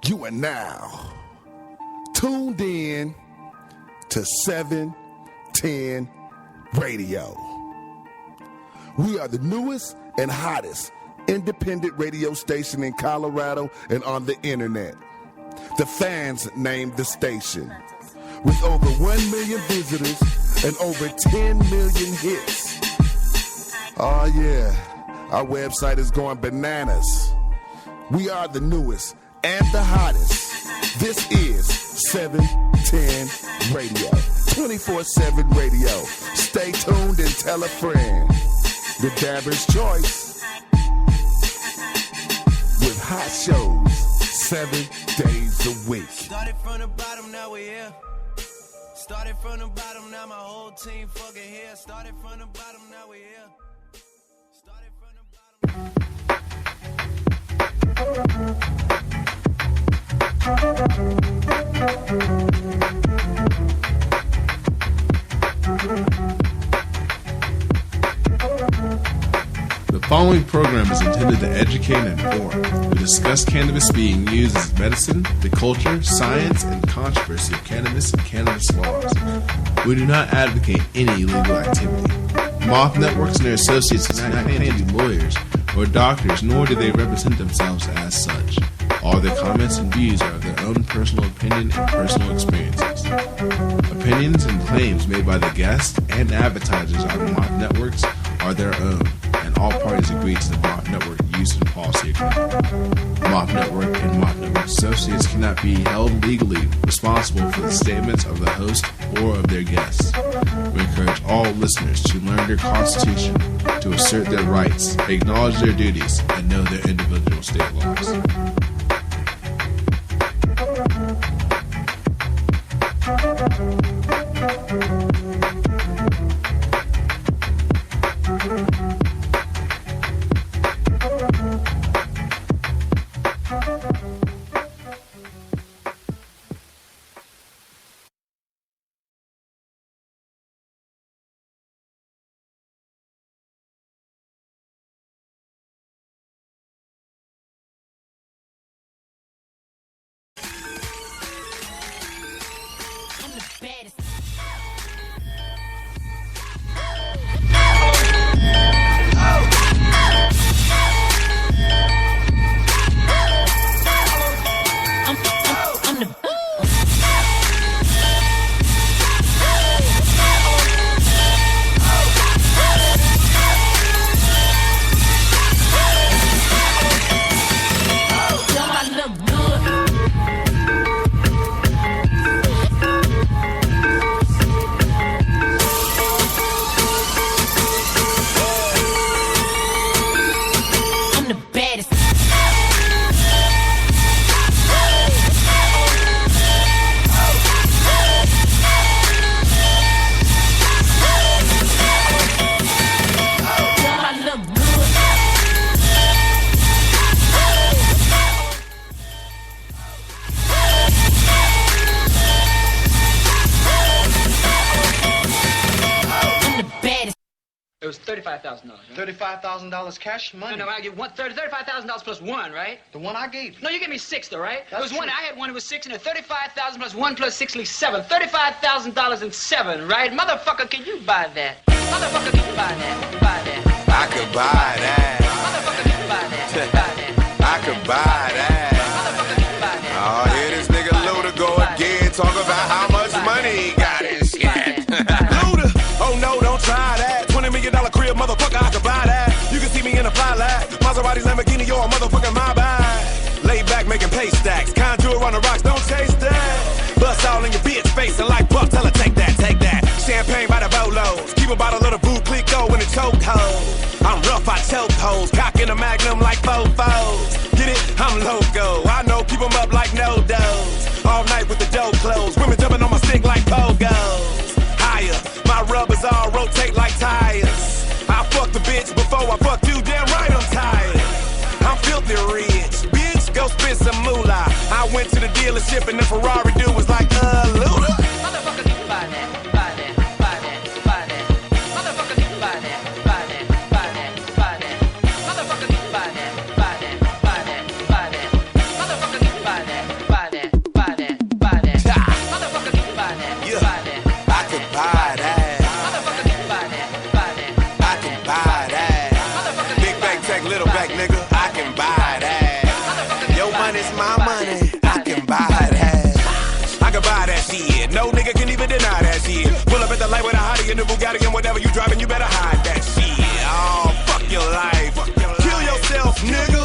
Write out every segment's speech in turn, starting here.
You are now tuned in to 710 Radio. We are the newest and hottest independent radio station in Colorado and on the internet. The fans named the station. With over 1 million visitors and over 10 million hits. Oh yeah, our website is going bananas. We are the newest and the hottest. This is 710 Radio. 24/7 radio. Stay tuned and tell a friend. The Dabber's Choice. With hot shows 7 days a week. Started from the bottom, now we're here. Started from the bottom, now my whole team fucking here. Started from the bottom, now we're here. Started from the The following program is intended to educate and inform. We discuss cannabis being used as medicine, the culture, science, and controversy of cannabis and cannabis laws. We do not advocate any illegal activity. Moth Networks and their associates do not claim to be lawyers or doctors, nor do they represent themselves as such. All their comments and views are of their own personal opinion and personal experiences. Opinions and claims made by the guests and advertisers on Moth Networks are their own, and all parties agree to the Moth Network use and policy agreement. Moth Network and Moth Network associates cannot be held legally responsible for the statements of the host or of their guests. We encourage all listeners to learn their constitution, to assert their rights, acknowledge their duties, and know their individual state laws. $35,000, right? $35,000 cash money. No, I give $35,000 plus one, right? The one I gave. No, you gave me six, though, right? That's it was one. true. I had one. It was six, and 35,000 plus one plus six leaves seven. $35,000 and seven, right? Motherfucker, can you buy that? Motherfucker, can you buy that? Buy that. I could buy that. Motherfucker, can you buy that? Buy that. I could buy that. Motherfucker, can you buy that? Oh, here this nigga Luda go again, talk about how much money he got and shit. Luda, oh no, don't try that. $20 million crib, motherfucker, I could buy that. You can see me in a fly lap. Maserati, Lamborghini, you're a motherfucking my bag. Lay back making pay stacks. Conjure on the rocks, don't chase that. Bust all in your bitch face and like Buck, tell her take that, take that. Champagne by the bolos. Keep a bottle of the Blue Clico in the chokehold. I'm rough, I choke hoes. Cock in a magnum like fofos. Get it? I'm loco. I know, keep them up like no dos. All night with the dough closed. Women jumping on my stick like pogos. Higher, my rubbers all rotate like tires. I fucked the bitch before I fucked you, damn right I'm tired. I'm filthy rich, bitch, go spend some moolah. I went to the dealership and the Ferrari dude was like, Luda. Motherfucker, can you buy that? Buy that. Buy that. Buy that. Motherfucker, can you buy that? Buy that. Buy that. Buy that. Motherfucker, can you buy that? Buy that. Buy that. Buy that. Motherfucker, can you buy that? even deny that shit. Pull up at the light with a hottie in the Bugatti and whatever you driving, you better hide that shit. Oh, fuck your life. Kill yourself, nigga.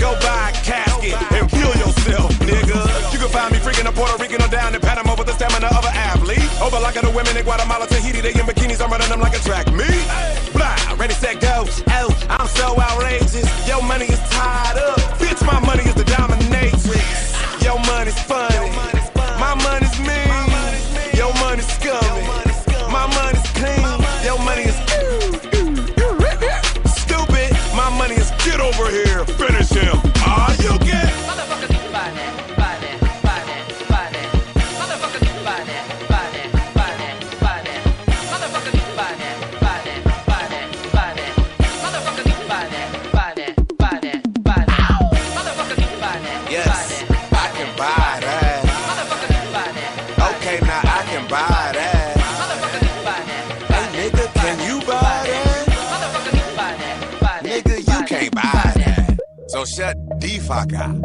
Go buy a casket and kill yourself, nigga. You can find me freaking a Puerto Rican or down in Panama with the stamina of an athlete. Over like the women in Guatemala, Tahiti, they in bikinis, I'm running them like a track meet. Blah, ready, set, go. Oh, I'm so outrageous. Your money is tied up. Bitch, my money is the dominatrix. Your money's funny. My money's mean. Your money's scummy. My money's clean. Your money is stupid. My money is get over here. Finish him. Are you get? Motherfucker, you buy that. Buy that. Buy that. Buy that. Motherfucker, you buy that. Buy that. Buy that. Buy that. Motherfucker, you buy that. Buy that. Buy that. Buy that. Motherfucker, you buy that. Buy that. Buy that. Buy that. Motherfucker, you buy that. Yes, I can buy that. Motherfucker, you buy that. Okay, now I can buy that. Motherfucker, you buy that. Hey, nigga, can you buy that? Motherfucker, you buy that. Buy that. Nigga, you can't buy that. So shut the fuck up.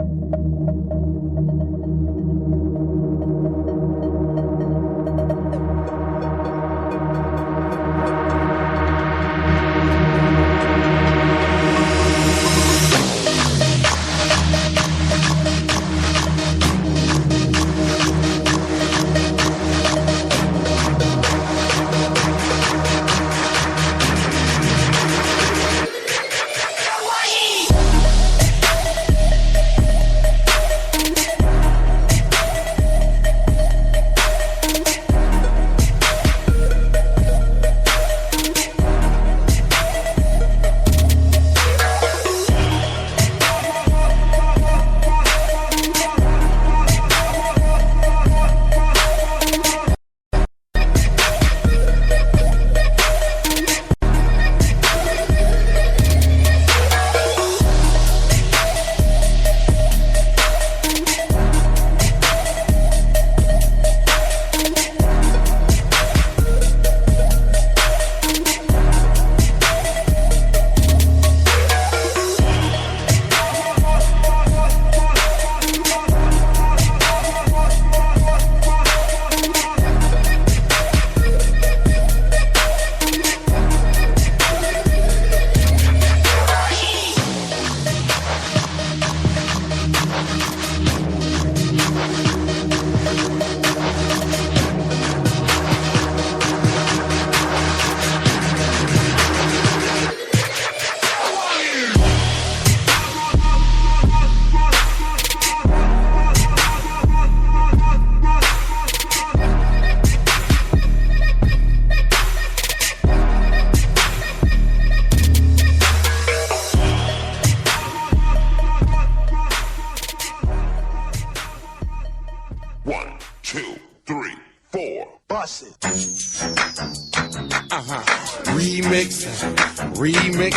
Remix,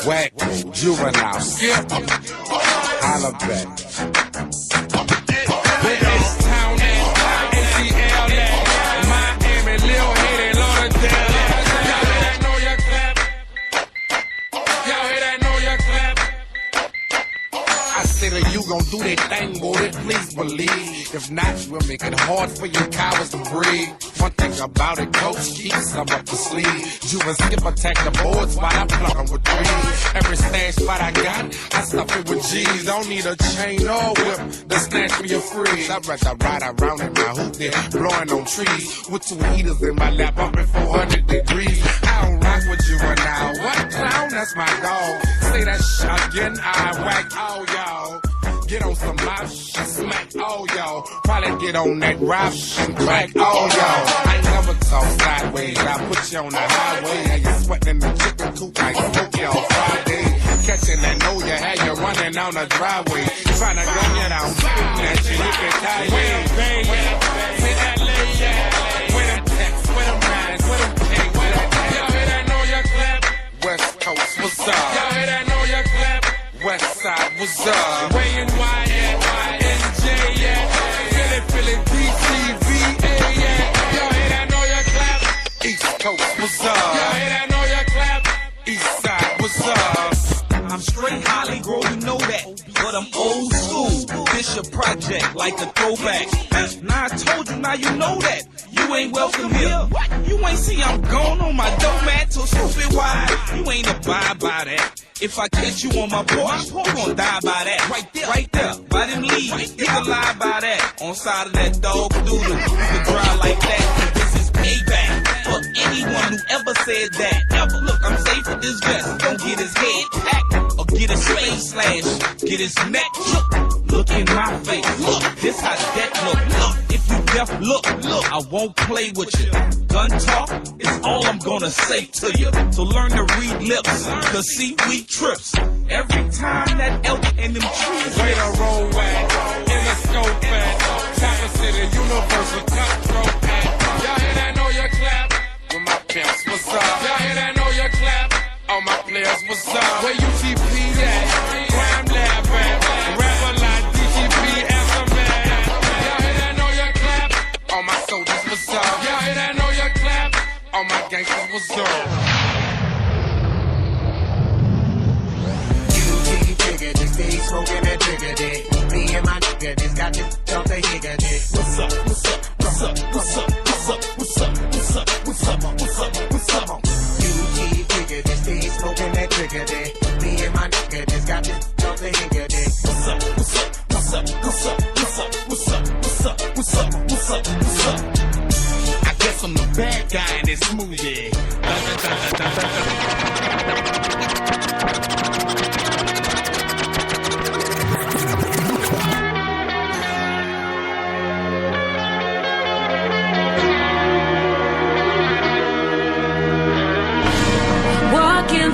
whack, juvenile, skip, holla back. Where is town at? ATL at? Miami, Lil Haiti, Lauderdale at? Y'all hear that know ya clap? Y'all hear that know ya clap? I said that you gon' do that thing, boy, please believe. If not, we'll make it hard for you cowards to breathe. One thing about it, coach keeps some up the sleeve. Juve and Skip attack the boards while I plug them with threes. Every stash spot I got, I stuff it with G's. Don't need a chain or whip to snatch me a freeze. I'd rather ride around in my hoop there, blowing on trees. With two heaters in my lap, up at 400 degrees. I don't rock with you right now. What clown? That's my dog. Say that shit again, I whack all y'all. Get on some mouth shit, smack all y'all. Probably get on that rap shit and crack all y'all. I ain't never talk sideways. I put you on the highway. How you sweating the chicken coop like Smokey on Friday. Catching that know you had you running on the driveway. Trying to gun you down, spitting at you, you can tie you. Where them bang, where that lay at? Where them texts, where them lines, where them cake, where that tag? Y'all hear that know you clap? West Coast, what's up? Y'all hear that know you clap? West Side, what's up? Way and Y at, NJ at, Philly, DC, VA at. Y'all hear that know you clap? East Coast, what's up? Y'all hear that know you clap? East Side, what's up? I'm straight Holly, girl, you know that. But I'm old school, Bishop Project, like a throwback. Now I told you, now you know that. You ain't welcome here. You ain't see I'm gone on my doormat, so stupid wide. You ain't abide by that. If I catch you on my porch, you gon' die by that. Right there, by them leaves, you can lie by that. On side of that dog doodle, you can drive like that. This is payback for anyone who ever said that. Ever look, I'm safe with this vest. Don't get his head packed or get his face slashed, get his neck shook. Look in my face. Look, this how that look. Look, if you deaf, look, I won't play with you. Gun talk is all I'm gonna say to you. So learn to read lips, cause see, we trips. Every time that elk and them trees. Way to roll wag, in a scope at. Tapper City, universal cutthroat at. Y'all hear that, know your clap? With my pimps, what's up? Y'all hear that, know your clap? All my players, what's up? Where UTP at? Crime Lab at. Rapper like DGP as a man. Y'all hear that, know your clap? All my soldiers, what's up? Y'all hear that, know your clap? All my gangsters, what's up? Stay smoking that trigger dick. Me and my nigga just got this off the higger dick. What's up? What's up? What's up? What's up? What's up? What's up? What's up? What's up? What's up? What's up? UG trigger just stay smoking that trigger dick. Me and my nigga just got this off the higger dick. What's up? What's up? What's up? What's up? What's up? What's up? What's up? What's up? What's up? What's up? I guess I'm the bad guy in this movie.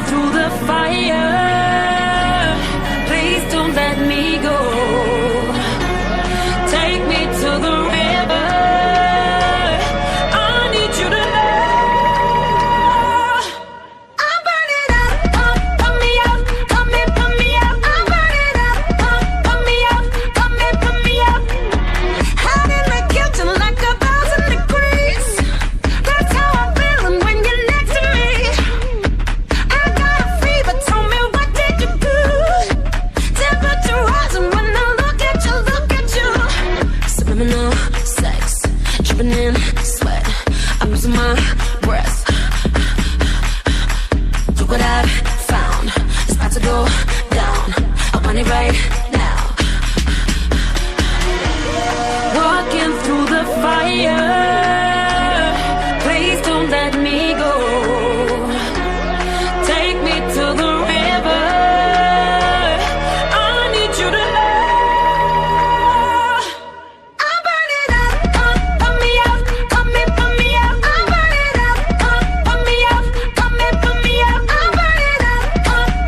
Through the fire, please don't let me go. Take me to the river. I need you to know I'm burning up. Pump me up, pump me up. I'm burning up. Pump me up, pump me up. Hot in the kitchen like 1,000 degrees. That's how I'm feeling when you're next to me. Tell me, what did you do? Temperature rising when I look at you. Subliminal sex, dripping in sweat. I'm losing my breath. Look what I've found. It's about to go down. I want it right now. Walking through the fire. Please don't let me go. Take me to the river. I need you to know I'm burning up. Pump me up, pump me up. I'm burning up. Pump me up, pump me up. I'm burning up.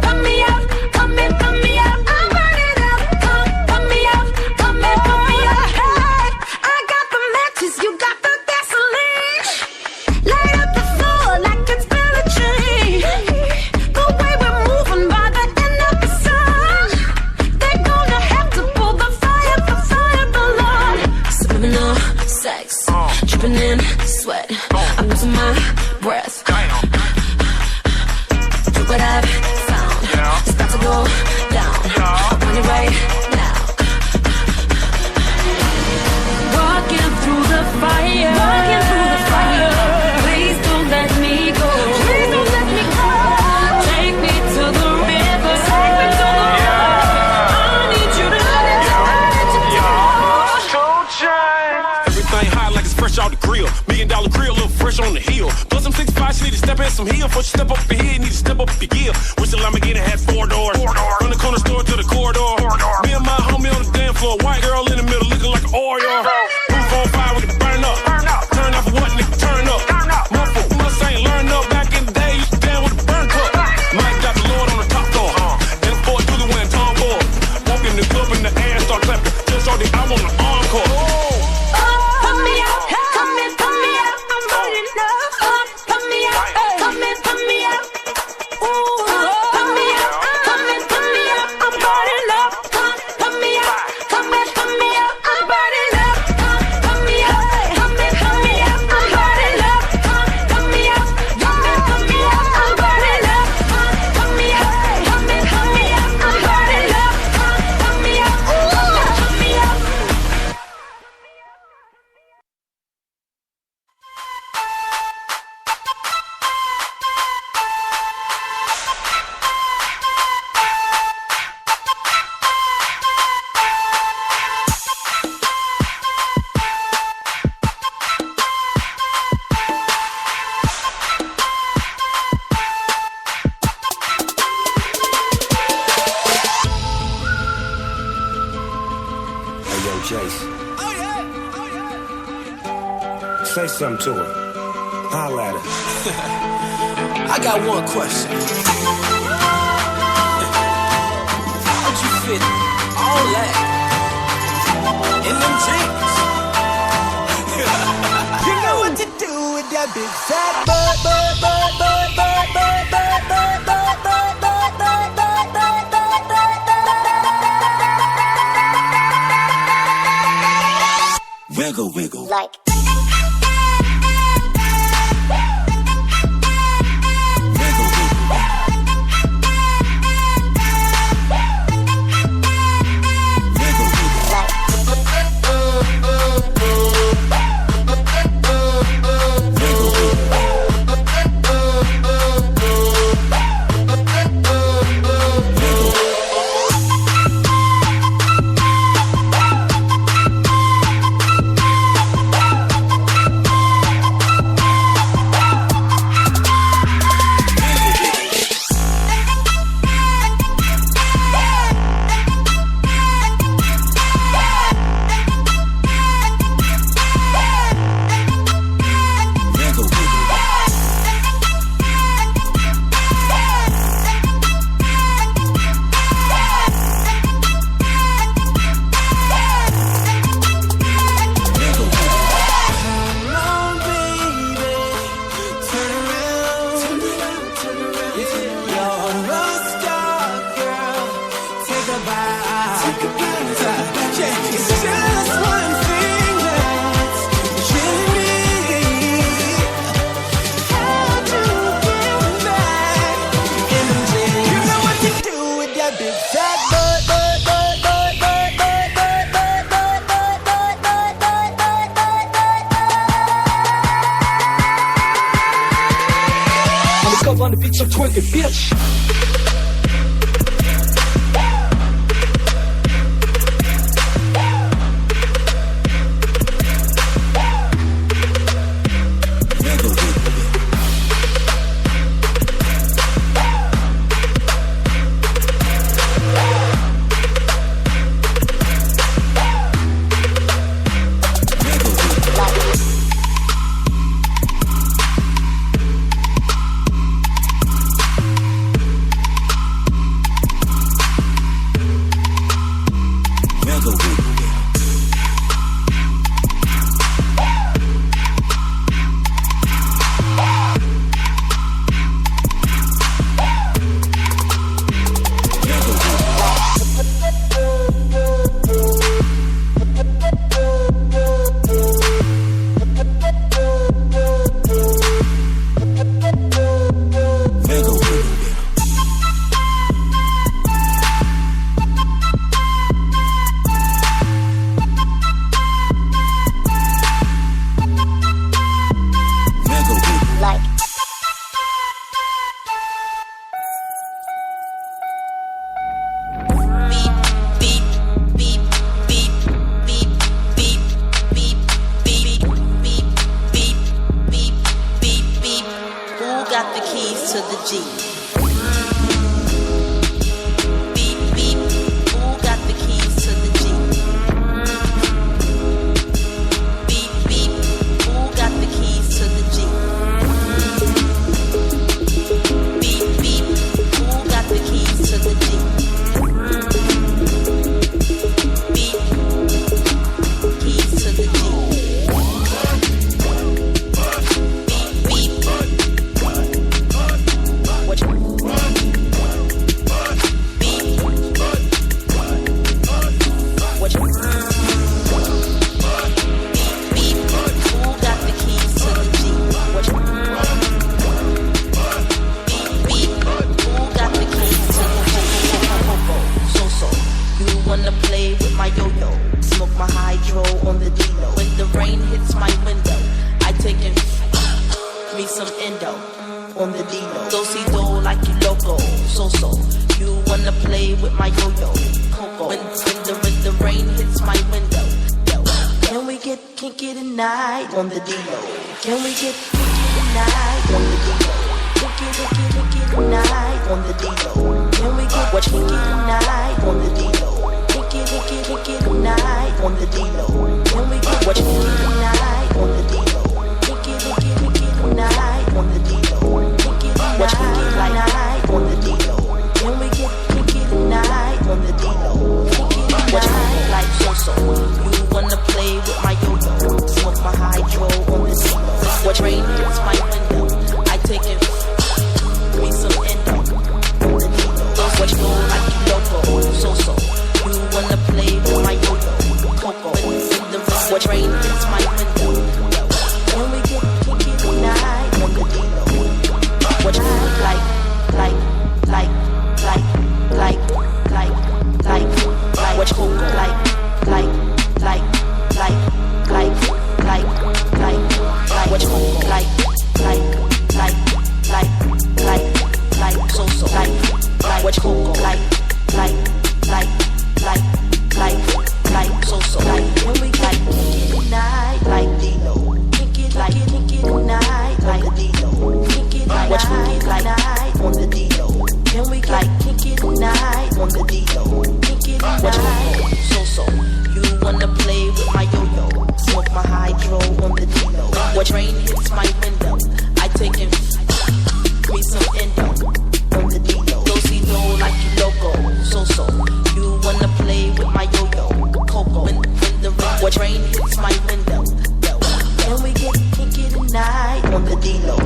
Pump me up, pump me up. I'm burning up. Pump me up, pump me up. Hey, I got the matches, you got the gasoline. Light up the floor like it's been a dream. The way we're moving by the end of the song, they're gonna have to pull the fire below. Subliminal sex, dripping in sweat. I'm losing my breath. Look what I've found. It's about to go down. I want it right now. Walking through the fire. Walking through the fire. Please don't let me go. Please don't let me go. Take me to the river. Take me to the river. I need you to Everything hot like it's fresh out the grill. $1 million grill, little fresh on the hill. Plus some 6'5", she need to step in some heel. Before she step up the hill, you need to step up the gear. Wish the Lamborghini had 4 doors. From the corner store to the corridor. Me and my homie on the damn floor. White girl in the middle looking like an Oreo. Roof on fire, we can burn up. Turn up for what, nigga, turn up. Motherfucker must ain't learned up. Back in the day, used to down with the burn cup. Mike got the Lord on the top floor. And the boy do the win, Tom Boy. Walk in the club and the ass start clapping. Just so I want an encore. pump me up, pump me up. I'm burning up. Pump me up, pump me up. Ooh, pump me up, pump me up. I'm burning up. Jason. Say something to her. Holla at her. I got one question. How'd you fit all that in them jeans? You know what to do with that big fat butt, butt, butt, butt, butt, butt, butt, butt, butt, butt, butt, butt, butt, butt, butt. Wiggle, wiggle. Like. On the beach, I'm twerking, bitch. What you get tonight on the D-Lo? kick it tonight on the D-Lo? Can we get what you kick it tonight on the D-Lo? Kick it tonight on the D-Lo. Kick it tonight on the D-Lo. Can we get kick it tonight on the D-Lo? Kick it tonight like so-so. You wanna play with my yo-yo? Smoke my hydro on the D-Lo. What rain hits my window? I take it. Me some endo on the D-Lo. What you know like you loco? So-so. You wanna play with my yo-yo? Coco. In the wrist. What rain hits my window? Can we get kick it tonight on the D-Lo? What you like what you like what you so like what you like so like when we like kick it tonight like D-Lo, kick it tonight like D-Lo, kick it tonight on the D-Lo. Can we like kick it tonight on the D-Lo, kick it tonight so you wanna play with my yo-yo, smoke my hydro on the D-Lo. What rain hits my window, I take it, me some endo on the D-Lo. Do like you loco, so you wanna play with my yo-yo, Coco in the ring. What rain hits my window, can we get kick it tonight on the D-Lo?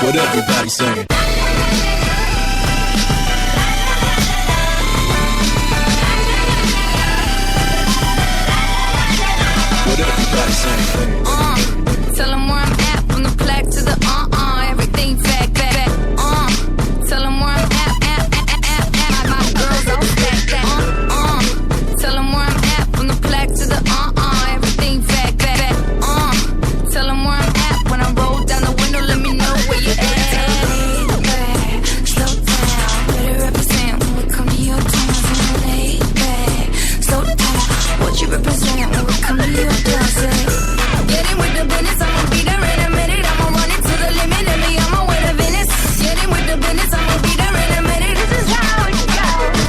What everybody saying. What everybody saying. Tell them where I'm at, from the plaque to the everything back. Tell them where I'm at. My girls all stack. Tell them where I'm at, from the plaque to the everything back. Tell them where I'm at, when I roll down the window, let me know where you at. Slow down, better represent when we come to your town. Lay back, slow down, what you represent when we come to your town. Get in with the business, I'ma be there in a minute. I'ma run it to the limit, let me on my way to Venice. Get in with the business, I'ma be there in a minute. This is how it goes.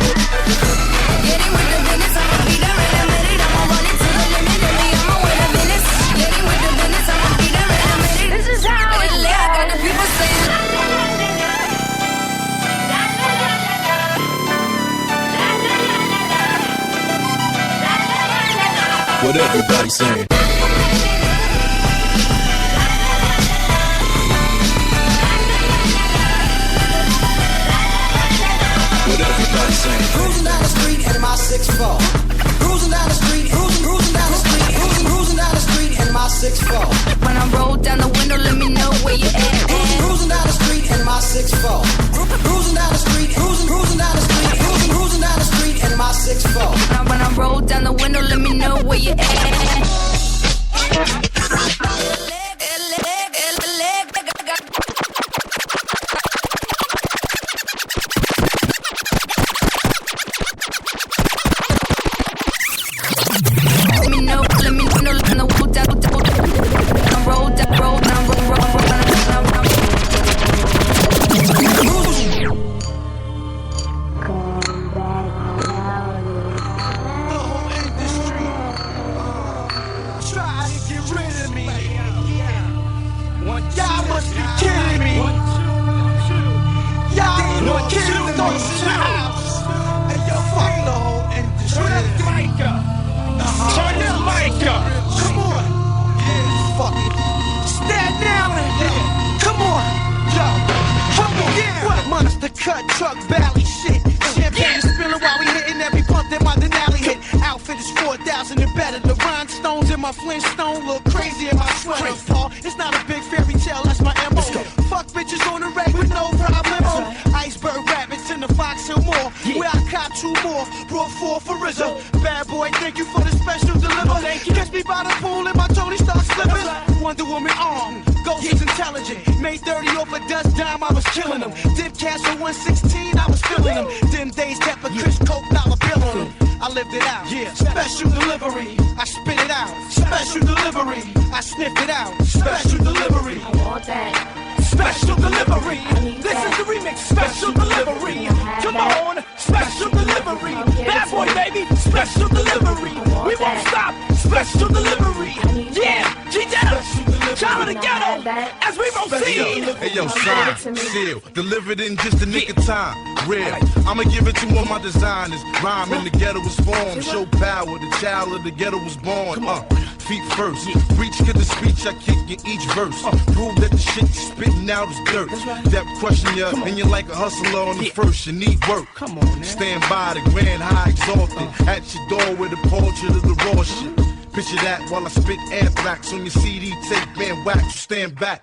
Get in with the business, I'ma be there in a minute. I'ma run it to the limit, let me on my way to Venice. Get in with the business, I'ma be there in a minute. This is how it goes. I got the people saying. What everybody saying. 6'4". Cruising down the street, cruising down the street, cruising down the street in my 6'4". When I roll down the window, let me know where you at. Cruising down the street in my 6'4". Cruising down the street, cruising down the street, cruising down the street in my 6'4". When I roll down the window, let me know where you at. Delivered in just a nick of time. Real. I'ma give it to all my designers. Rhyme in the ghetto was formed. Show power. The child of the ghetto was born. Feet first. Reach to the speech I kick in each verse. Prove that the shit you spitting out is dirt. Depth crushing you, and you're like a hustler on the first. You need work. Stand by the grand high exalted. At your door with a portrait of the raw shit. Picture that while I spit anthrax on your CD tape, man, wax, you stand back.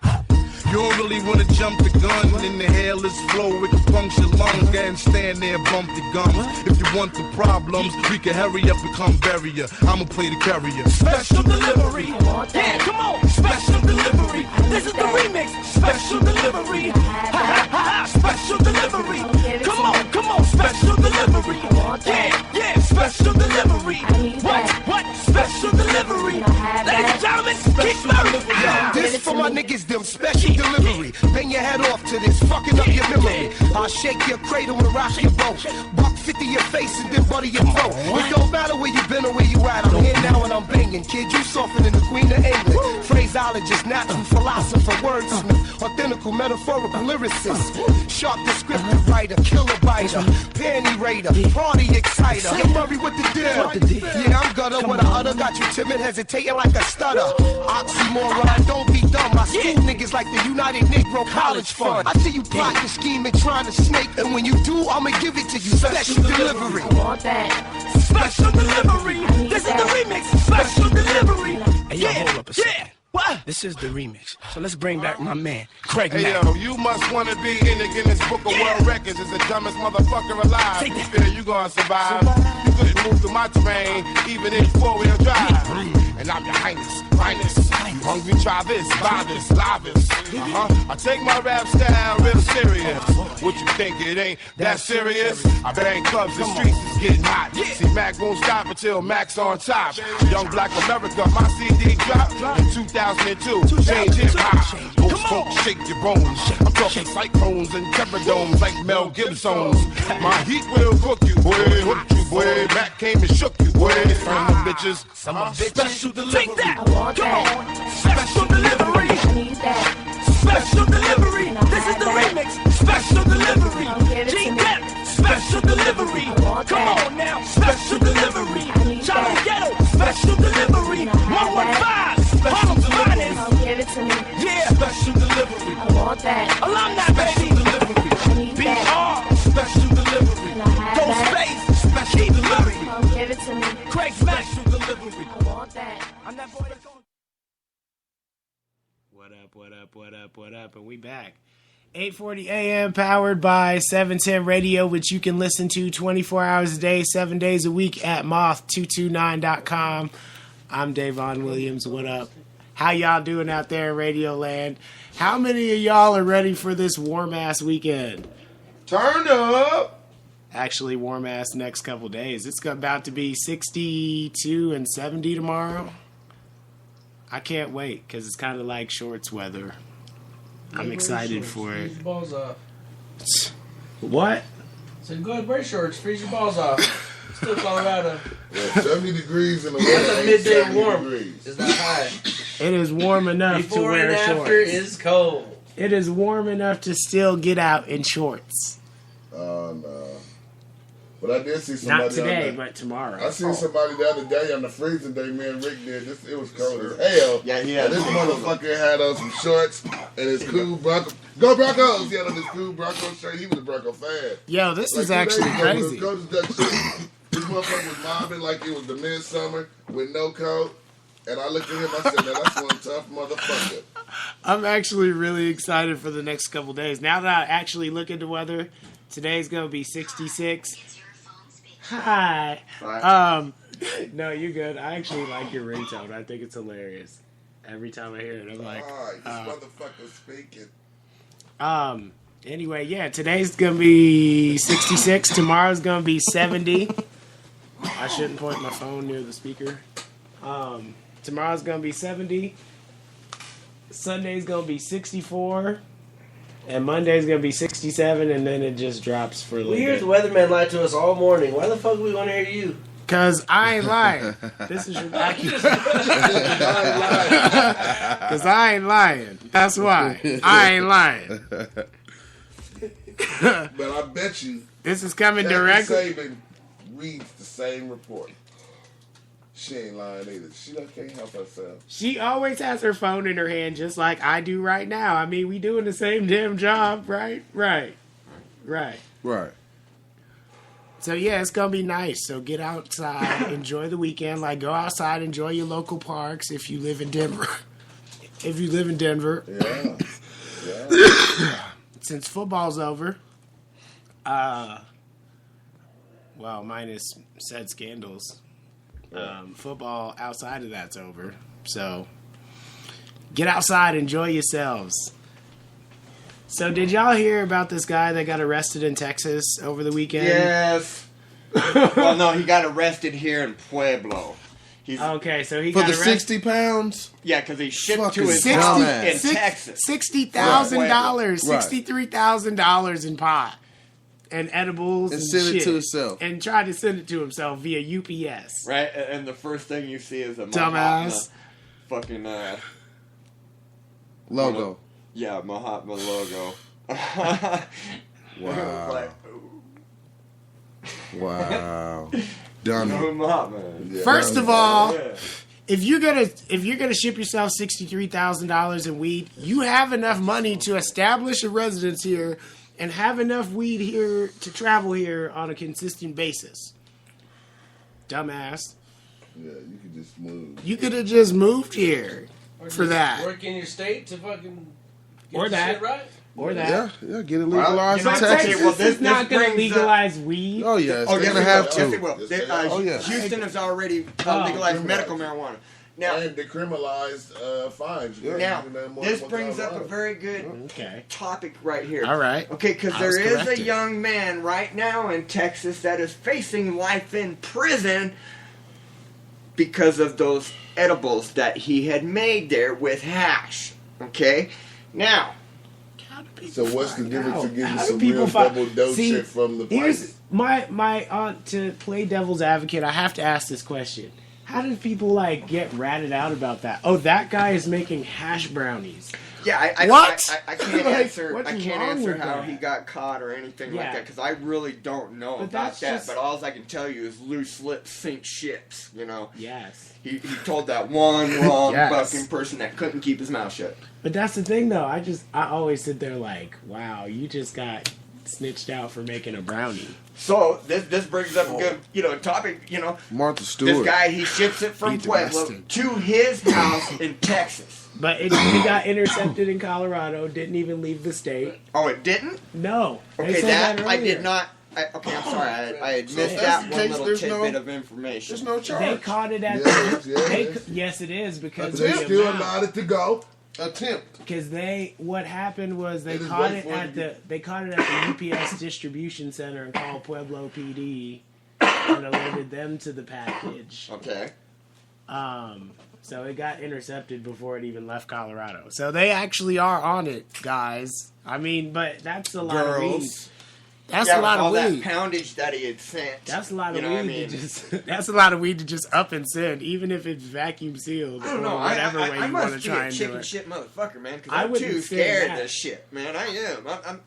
You don't really wanna jump the gun. In the hairless flow, it can puncture lungs. And stand there and bump the gums. If you want the problems, we can hurry up and come bury ya. I'ma play the carrier. Special delivery. Yeah, come on. Special delivery. This is the remix. Special delivery. Ha ha ha. Special delivery. Come on. Special delivery. Yeah. Special delivery. What? Special delivery. Ladies and gentlemen, keep moving. This for my niggas, them special delivery. Bang your head off to this, fucking up your memory. I'll shake your cradle and rock your boat. Buck 50 your face and then butter your throat. It don't matter where you been or where you at. I'm here now and I'm banging. Kid, you softer than the Queen of England. Phraseologist, natural philosopher, wordsmith, authentical, metaphorical lyricist. Sharp descriptive writer, killer biter, panty raider, party exciter. Hey Murray with the deal. Yeah, I'm gutter with a udder. Got you timid, hesitating like a stutter. Oxymoron, don't be dumb. My school niggas like the United Negro College Fund. I see you plotting, scheming, trying to snake. And when you do, I'ma give it to you. Special delivery. Special delivery. This is the remix. Special delivery. Hey, yo, hold up a second. What? This is the remix. So let's bring back my man, Craig Hey Mack. yo, you must wanna be in the Guinness Book of World Records as the dumbest motherfucker alive. Take You that. feel you gonna survive? You couldn't move through my terrain, even in 4-wheel drive. And I'm your highness, finest. You hungry? Try this, buy this, live this. I take my rap style real serious. What you think it ain't that serious? I bang clubs, the streets is getting hot. See, Mac won't stop until Mac's on top. Young Black America, my CD dropped in 2002. Change hip hop. Most folks shake your bones. I'm talking cyclones and terrordomes like Mel Gibson's. My heat will cook you, boy. Hook you, boy. Mac came and shook you, boy. From the bitches. Special delivery. Take that. Come on. Special delivery. Special delivery. This is the remix. Special delivery. G-Dep. Special delivery. Come on now. Special delivery. Charlie Ghetto. Special delivery. 115. Harlem's finest. Yeah. Special delivery. Alumni, baby. BR. Special delivery. Go Space. Special delivery. What up? And we back. 8:40 a.m. powered by 710 Radio, which you can listen to 24 hours a day, 7 days a week at moth229.com. I'm Davon Williams. What up? How y'all doing out there in Radio Land? How many of y'all are ready for this warm-ass weekend? Turn up! Actually, warm-ass next couple days. It's about to be 62 and 70 tomorrow. I can't wait because it's kind of like shorts weather. I'm excited for it. Freeze your balls off. What? So go ahead, wear shorts. Freeze your balls off. Still Colorado. Yeah, 70 degrees in the That's winter. a midday 70 warm. degrees. It's not high. It is warm enough to Before wear and shorts. after is cold. It is warm enough to still get out in shorts. Oh, no. But I did see somebody Not today, on but tomorrow. I seen somebody the other day on the freezing day, man. Rick did this. It was cold as hell. Yeah, And this motherfucker had on some shorts and his cool Bronco. Go Broncos! He had on his cool Bronco shirt. He was a Bronco fan. Yo, this is 2 actually days ago, when crazy. the Coach Duck shit, this motherfucker was mobbing like it was the midsummer with no coat. And I looked at him, I said, man, that's one tough motherfucker. I'm actually really excited for the next couple days. Now that I actually look at the weather, today's going to be 66. Hi. No, you're good. I actually like your ringtone. I think it's hilarious. Every time I hear it, I'm like, This motherfucker's speaking. Anyway, yeah, today's going to be 66. Tomorrow's going to be 70. I shouldn't point my phone near the speaker. Tomorrow's going to be 70. Sunday's going to be 64. And Monday's going to be 67, and then it just drops for a little We hear bit. the weatherman lie to us all morning. Why the fuck we want to hear you? Because I ain't lying. This is your Because I ain't lying. That's why. I ain't lying. But I bet you This is coming Jackie directly. Saban reads the same report. She ain't lying either. She can't help herself. She always has her phone in her hand just like I do right now. I mean, we doing the same damn job, right? Right. So, yeah, it's going to be nice. So get outside, enjoy the weekend. Like, go outside, enjoy your local parks if you live in Denver. Yeah. Since football's over, well, minus said scandals, football outside of that's over. So get outside, enjoy yourselves. So did y'all hear about this guy that got arrested in Texas over the weekend? Yes. Well, no, he got arrested here in Pueblo. Okay, so he For got the arrested. 60 pounds? Yeah, because he shipped Fucking to his 60 house in Texas. $60,000, Right. $63,000 in pot and edibles And and send it shit. to himself. And tried to send it to himself via UPS. Right, and the first thing you see is a Dumbass. fucking Logo. Yeah, Mahatma logo. Wow. Like, Wow. Dummy. Mahatma. First of all, if you're gonna ship yourself $63,000 in weed, you have enough money to establish a residence here and have enough weed here to travel here on a consistent basis. Dumbass. Yeah, you could just move. You could have just moved here Or for just that. Work in your state to fucking get Or the that. shit right. Or that. Yeah, get it legalized But in Texas. Texas is not going to brings up- legalize weed. Oh, yes. Oh, They're yes, going to it have will. to. Yes, it will. Oh, yeah. Houston has already Oh, legalized medical marijuana. Now, And decriminalized fines. You now can do that more this than brings up a Colorado. very good Okay. topic right here. All right. Okay, because I there was is a corrected. young man right now in Texas that is facing life in prison because of those edibles that he had made there with hash. Okay? Now, So what's the difference to getting How do some people real find- double dope See, shit from the Here's prices? my aunt, to play devil's advocate. I have to ask this question: how did people like get ratted out about that? Oh, that guy is making hash brownies. yeah, I can't Like, answer. what's I can't wrong answer with how that? he got caught or anything like Yeah. that because I really don't know But about that's that. just- But all I can tell you is loose lips sink ships. You know. Yes. He told that one wrong Yes. fucking person that couldn't keep his mouth shut. But that's the thing, though. I always sit there like, wow, you just got snitched out for making a brownie. So this brings up a good topic. Martha This Stewart. guy he ships it from Beat the Pueblo bastard. to his house in Texas. But it got intercepted in Colorado. Didn't even leave the state. Oh, it didn't? No. They Okay, said that I earlier. did not. Okay, I'm sorry. I had So missed if that that's the one case, little there's tidbit no- of information. There's no charge. They caught it at yes, it is because They of the still amount. allowed it to go. Attempt. Because what happened was they They just caught wait it for it at to the UPS distribution center and called Pueblo PD and alerted them to the package. Okay. So it got intercepted before it even left Colorado. So they actually are on it, guys. I mean, but that's a lot of weed. Girls. That's Yeah, a lot with all of weed. that poundage that he had sent. That's a lot of you know what I weed mean? to just. That's a lot of weed to just up and send, even if it's vacuum sealed I don't know. or whatever way I you must want to be try a and do chicken it. shit motherfucker, man. Because I I'm wouldn't too say scared that. of this shit, man. I am.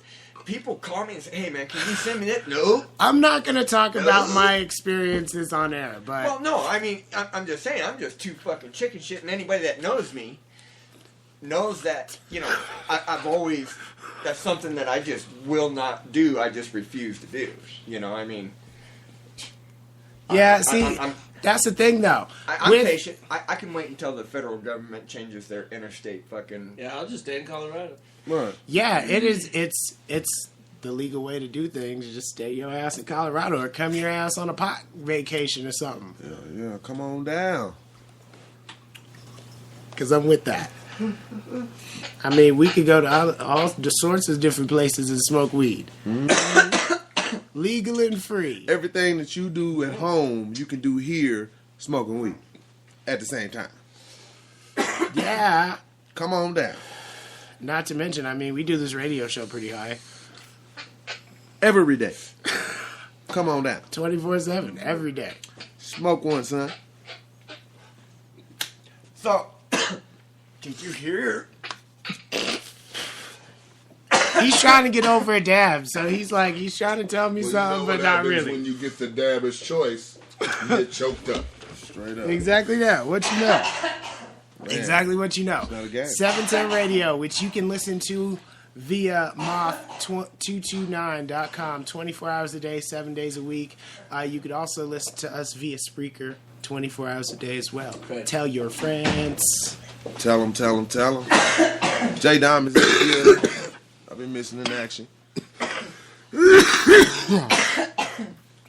People call me and say, "Hey, man, can you send me that?" No. I'm not going to talk about my experiences on air, but Well, no. I mean, I'm just saying. I'm just too fucking chicken shit, and anybody that knows me knows that. You know, I've always. That's something that I just will not do. I just refuse to do. You know, I mean. yeah. See, that's the thing, though. I'm With- patient. I can wait until the federal government changes their interstate fucking. Yeah, I'll just stay in Colorado. Right. Yeah, it is. It's the legal way to do things. You just stay your ass in Colorado or come your ass on a pot vacation or something. Yeah, come on down. Because I'm with that. I mean, we could go to all the sorts of different places and smoke weed. Legal and free. Everything that you do at home, you can do here smoking weed at the same time. Yeah. Come on down. Not to mention, I mean, we do this radio show pretty high. Every day. Come on down. 24/7, every day. Smoke one, son. So, did you hear? He's trying to get over a dab, so he's trying to tell me Well, something, you know but what not happens really. When you get the dabber's choice, you get choked up. Straight up. Exactly that. What you know. Man. Exactly what you know. It's not a game. 710 Radio, which you can listen to via moth229.com 24 hours a day, 7 days a week. You could also listen to us via Spreaker 24 hours a day as well. Tell your friends. Tell them. J Diamond's in here. I've been missing in action.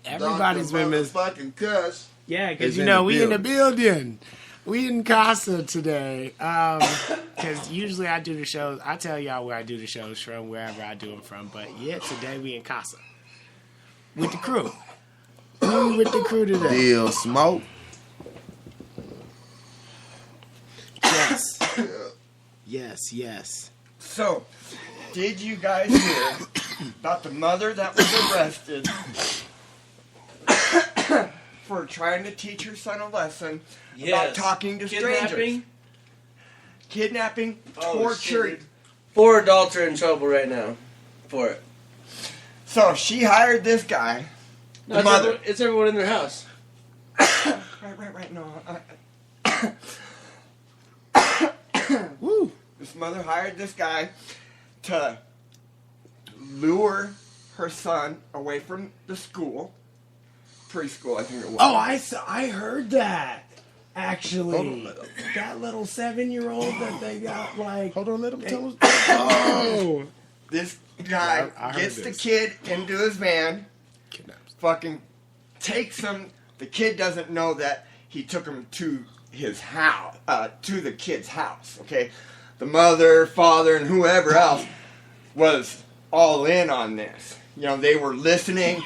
Everybody's been missing. Fucking cuss. Yeah, because Is you in know, the we in the building. We in Casa today. Because usually I do the shows. I tell y'all where I do the shows from, wherever I do them from. But yeah, today we in Casa. With the crew. We with the crew today. Deal smoke. Yes. Yes. So, did you guys hear about the mother that was arrested for trying to teach her son a lesson about talking to strangers? Kidnapping, torture. Shit. 4 adults are in trouble right now for it. So she hired this guy. No, The mother. it's everyone in their house. Right. No. Woo. This mother hired this guy to lure her son away from the school, preschool, I think it was. Oh, I heard that. Actually, that little 7-year-old that they got like. Hold on, let him tell us. Oh, This guy I heard gets the this. kid into his van, Kidnaps. fucking takes him. The kid doesn't know that he took him to his house, to the kid's house. Okay, the mother, father, and whoever else was all in on this. You know, they were listening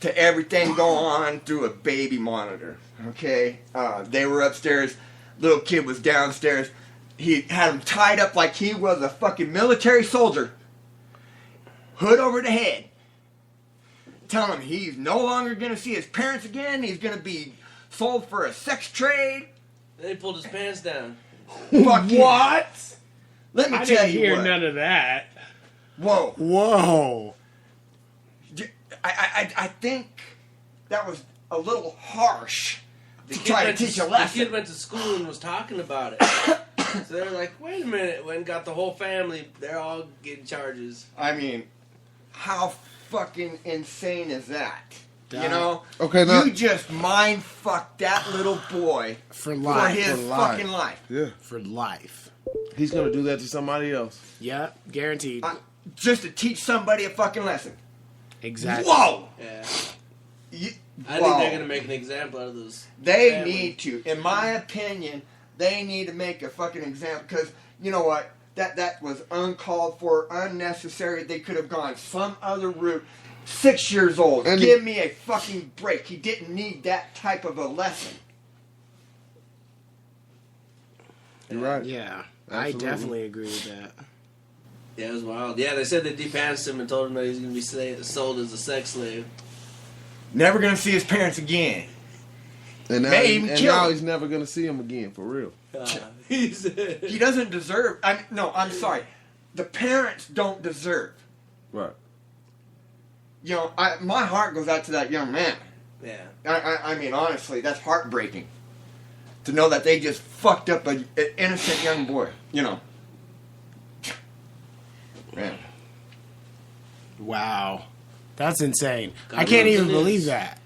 to everything go on through a baby monitor. Okay, they were upstairs. Little kid was downstairs. He had him tied up like he was a fucking military soldier. Hood over the head. Telling him he's no longer going to see his parents again. He's going to be sold for a sex trade. Then he pulled his pants down. Fucking, what? Let me I tell didn't you hear what. none of that. Whoa. I think that was a little harsh to try to teach a The lesson. kid went to school and was talking about it. So they were like, wait a minute. When got the whole family, they're all getting charges. I mean, how fucking insane is that? You know? Okay, now- you just mind fucked that little boy For life. For his For life. fucking life. Yeah. For life. He's gonna do that to somebody else. Yep, guaranteed. Just to teach somebody a fucking lesson. Exactly. Whoa! Yeah. You, I think they're gonna make an example out of those. They families. need to, in my opinion, they need to make a fucking example. Because you know what? That was uncalled for, unnecessary. They could have gone some other route. 6 years old. And Give me a fucking break. He didn't need that type of a lesson. You're right. Yeah, Absolutely. I definitely agree with that. Yeah, it was wild. Yeah, they said they depanced him and told him that he's gonna be sold as a sex slave. Never gonna see his parents again. And now, May even kill now him. he's never gonna see him again, for real. He doesn't deserve. I'm sorry. The parents don't deserve. Right. You know, my heart goes out to that young man. Yeah. I mean, honestly, that's heartbreaking. To know that they just fucked up an innocent young boy. You know. Man. Wow. That's insane. God I can't knows even it believe is. that.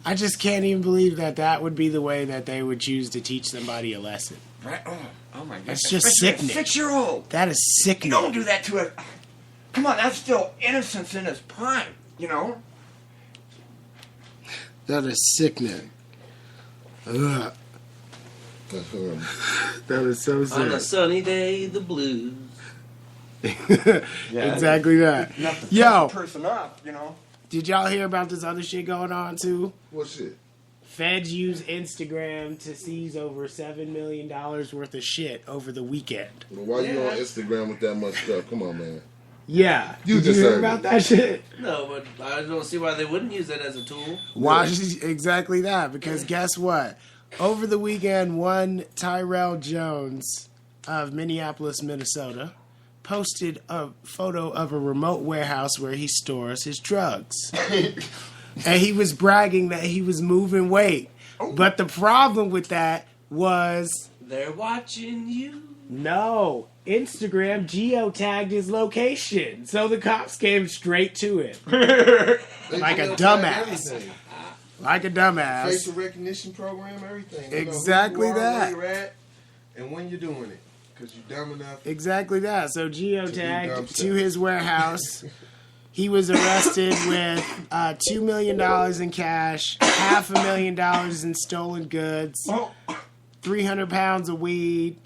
I just can't even believe that that would be the way that they would choose to teach somebody a lesson. Right? Oh my God. That's just Especially sickening. a 6-year-old. That is sickening. Don't do that to a... Come on, that's still innocence in his prime. You know? That is sickening. Ugh. That is so sick. On a sunny day, the blues. Exactly that. Enough to Yo, piss a person off, you know? did y'all hear about this other shit going on too? What shit? Feds use Instagram to seize over $7 million worth of shit over the weekend. Well, why you on Instagram with that much stuff? Come on, man. Yeah. You Did you hear deserve about it. that shit? No, but I don't see why they wouldn't use that as a tool. Why? Exactly that. Because guess what? Over the weekend, one Tyrell Jones of Minneapolis, Minnesota, posted a photo of a remote warehouse where he stores his drugs. And he was bragging that he was moving weight. But the problem with that was... They're watching you. No. Instagram geotagged his location. So the cops came straight to it. Like a dumbass. Like a dumbass. Facial recognition program, everything. They know Exactly who you are, that. where you're at, and when you're doing it. Because you're dumb enough. Exactly that. So dumb geotagged stuff. to his warehouse. He was arrested with $2 million in cash, $500,000 in stolen goods, 300 pounds of weed,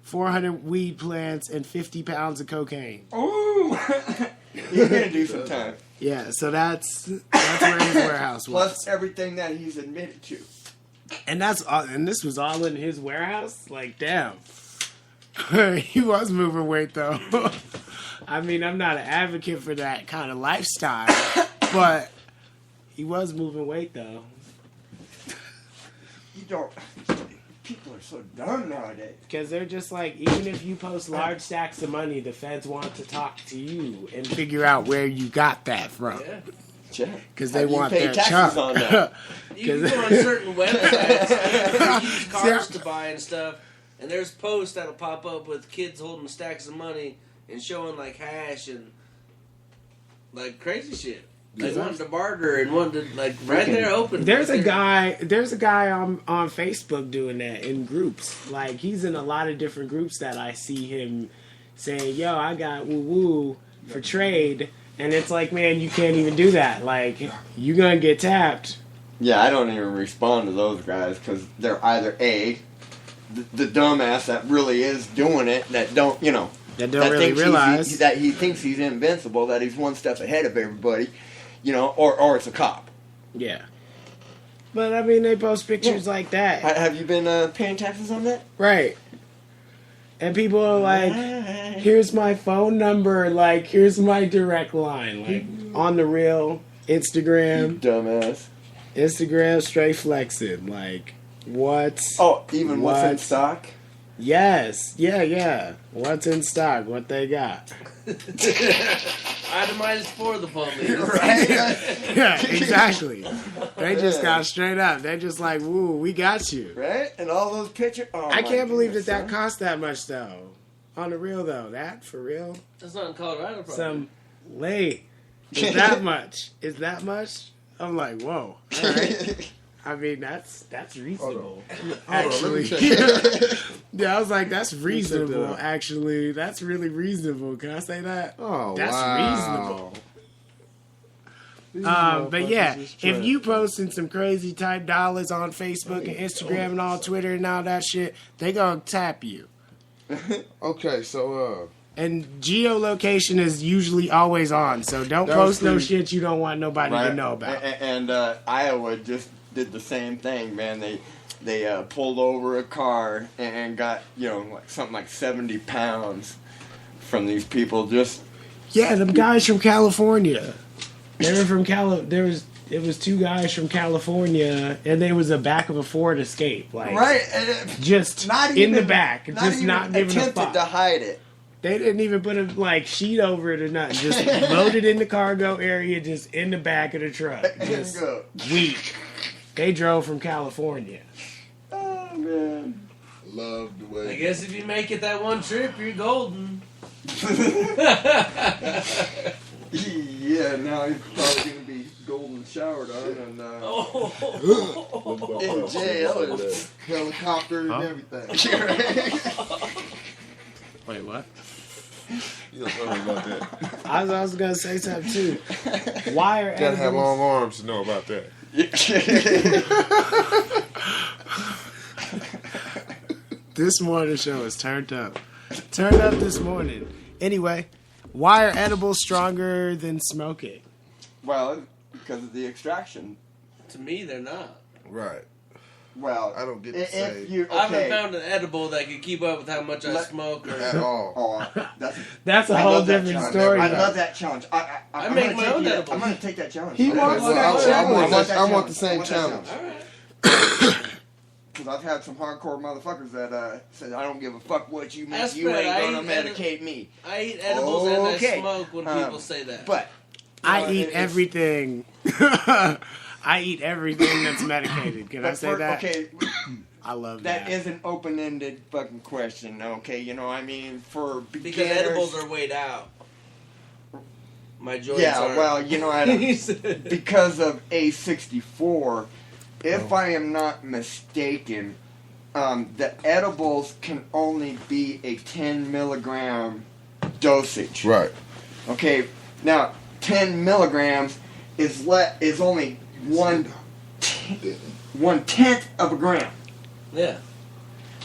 400 weed plants, and 50 pounds of cocaine. Ooh! He's gonna do some time. Yeah, so that's where his warehouse was. Plus everything that he's admitted to. And this was all in his warehouse? Like, damn. He was moving weight, though. I mean, I'm not an advocate for that kind of lifestyle, but he was moving weight, though. You don't... People are so dumb nowadays. Because they're just like, even if you post large stacks of money, the feds want to talk to you and figure out where you got that from. Yeah. Because they Have you want paid their taxes chunk. on that? You can go on certain websites and use cars to buy and stuff, and there's posts that'll pop up with kids holding stacks of money and showing like hash and like crazy shit. Like wanting to barter and wanting to like right there open. There's right a guy on Facebook doing that in groups. Like, he's in a lot of different groups that I see him saying, yo, I got woo-woo for trade. And it's like, man, you can't even do that. Like, you're going to get tapped. Yeah, I don't even respond to those guys because they're either A, the dumbass that really is doing it, that don't, you know, That don't really realize. that he thinks he's invincible, that he's one step ahead of everybody, you know, or it's a cop. Yeah. But, I mean, they post pictures like that. Have you been paying taxes on that? Right. And people are like, here's my phone number, like, here's my direct line. Like, on the real, Instagram. Dumbass. Instagram straight flexing. Like, what? Oh, even what's in stock? Yes. Yeah. What's in stock? What they got? Itemized for the police. Right? Yeah, exactly. They just got straight up. They're just like, woo, we got you. Right? And all those pictures. Oh, I can't believe goodness, that cost that much, though. On the real, though. That, for real? That's not in Colorado, probably. Some lay. Is that much? Is that much? I'm like, whoa. All right. I mean, that's reasonable. Hold on, Actually, let me check. yeah, I was like, that's me check that reasonable. out. Actually, that's really reasonable. Can I say that? Oh, that's wow. reasonable. These But yeah, motherfuckers is if trash. you posting some crazy type dollars on Facebook and Instagram and all Twitter and all that shit, they gonna tap you. Okay, so And geolocation is usually always on, so don't That was post no pretty- shit you don't want nobody to Right. know about. And Iowa just did the same thing, man. They pulled over a car and got like something like 70 pounds from these people. Just Yeah, them guys from California. They were from It was two guys from California, and they was the back of a Ford Escape, like right, and it- just not in even the back, not just even not giving a attempted fuck. to hide it. They didn't even put a sheet over it or nothing. Just loaded in the cargo area, just in the back of the truck. Just Go. weak. They drove from California. Oh man, love the way. I guess if you make it that one trip, you're golden. Yeah, now he's probably gonna be golden showered on and in jail and helicopter and Huh? everything. Wait, what? You don't tell me about that. I was gonna say something too. Why are Gotta have edibles- long arms to know about that. This morning show is turned up. Turned up this morning. Anyway, why are edibles stronger than smoking? well, because of the extraction. To me, they're not. Right. Well, I don't get to if say you I haven't okay, found an edible that could keep up with how much I smoke. Or at all. oh, That's a I whole love that different challenge. story. I though. love that challenge. I I'm make gonna my take own you- edibles. I'm going to take that challenge. He Okay, wants well, that I challenge. want the same that challenge. All right. Because I've had some hardcore motherfuckers that said, I don't give a fuck what you make. That's You fair. ain't I going to eat medicate me. I eat edibles and I Okay. smoke when people say that. But I eat it's- everything. I eat everything that's medicated. Can I but say for- that? Okay, I love that that. is an open-ended fucking question. Okay, you know, I mean, for beginners. Because edibles are weighed out. My joints Yeah, are. well, you know, because of A64, if I am not mistaken, the edibles can only be a 10 milligram dosage. Right. Okay, now 10 milligrams is only 1/10 of a gram. Yeah.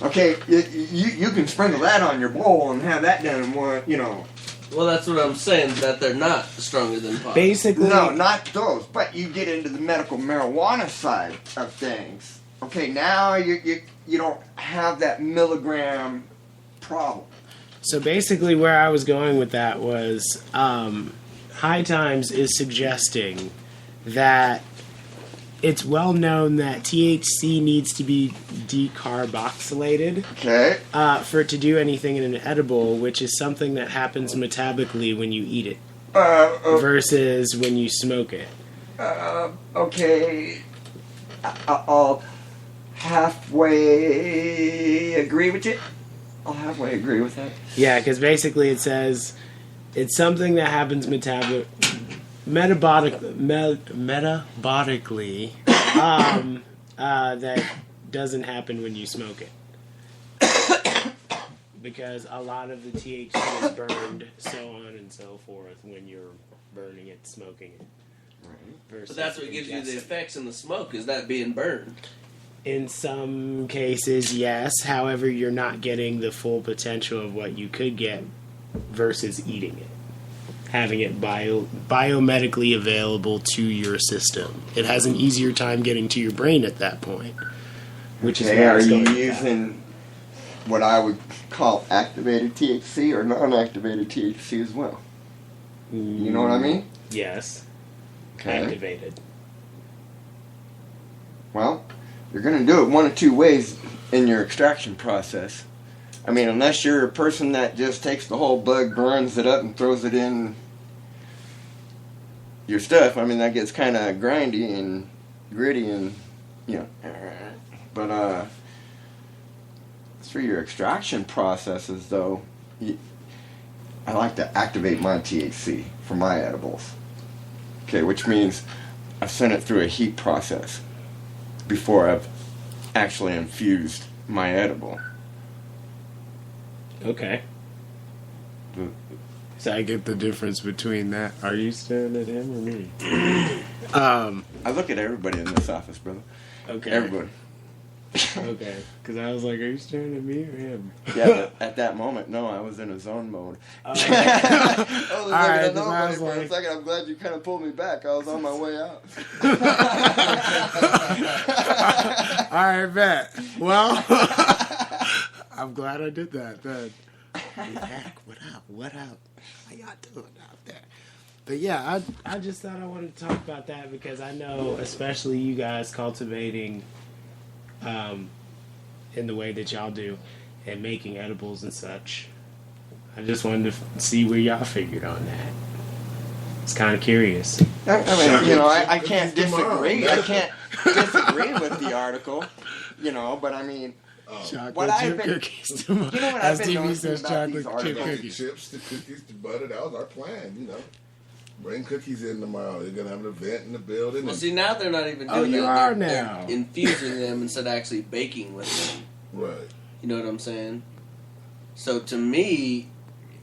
Okay, you can sprinkle that on your bowl and have that done in one, you know. Well, that's what I'm saying, that they're not stronger than pot. Basically, No, not those. But you get into the medical marijuana side of things. Okay, now you don't have that milligram problem. So basically, where I was going with that was High Times is suggesting that it's well known that THC needs to be decarboxylated Okay. for it to do anything in an edible, which is something that happens metabolically when you eat it versus when you smoke it. Okay. I'll halfway agree with you. I'll halfway agree with that. Yeah, because basically it says it's something that happens metabolically that doesn't happen when you smoke it. Because a lot of the THC is burned, so on and so forth, when you're burning it, smoking it. But that's what gives you the effects in the smoke, is that being burned. In some cases, yes. However, you're not getting the full potential of what you could get versus eating it. Having it biomedically available to your system. It has an easier time getting to your brain at that point. Which is Okay, where I are was you going with that. using what I would call activated THC or non-activated THC as well? You know what I mean? Yes. Okay. Activated. Well, you're going to do it one of two ways in your extraction process. I mean, unless you're a person that just takes the whole bug, burns it up, and throws it in your stuff. I mean, that gets kind of grindy and gritty and, you know. But through your extraction processes, though, I like to activate my THC for my edibles. Okay, which means I send it through a heat process. before I've actually infused my edible. Okay. So I get the difference between that. Are you staring at him or me? I look at everybody in this office, brother. Okay. Everybody. Okay. Because I was like, are you staring at me or him? Yeah, but at that moment, no, I was in a zone mode. All I was looking right, at 'cause I nobody was for a like- second. I'm glad you kind of pulled me back. I was on my way out. All right, bet. Well, I'm glad I did that. Then. Heck, what up? What up? How y'all doing out there? But yeah, I just thought I wanted to talk about that because I know, especially you guys cultivating in the way that y'all do and making edibles and such. I just wanted to see where y'all figured on that. It's kind of curious. I mean, you know, I can't disagree. I can't disagree with the article, you know, but I mean, Chocolate what chip I've been, cookies tomorrow. you know what As I've been TV noticing says, about these chocolate chip articles? cookies. Chips, the cookies, the butter. That was our plan, you know. Bring cookies in tomorrow. They're gonna have an event in the building. Well, and- see, now they're not even doing Oh, you that. are They're now. infusing them instead of actually baking with them. Right. You know what I'm saying? So to me,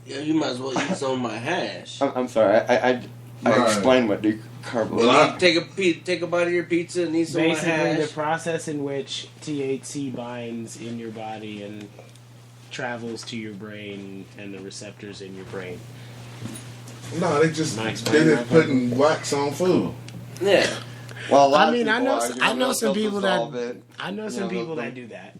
you might as well eat some of my hash. I'm sorry. I Right. explained what decarbonation. Well, You take a bite of your pizza and eat some of my Basically, the hash. process in which THC binds in your body and travels to your brain and the receptors in your brain. No, they just Am I they're explaining just that putting wax on food. Yeah. Well, a lot I mean, of I people know, argue, I you know some they'll people dissolve that it. I know You some know, people they'll- that do that.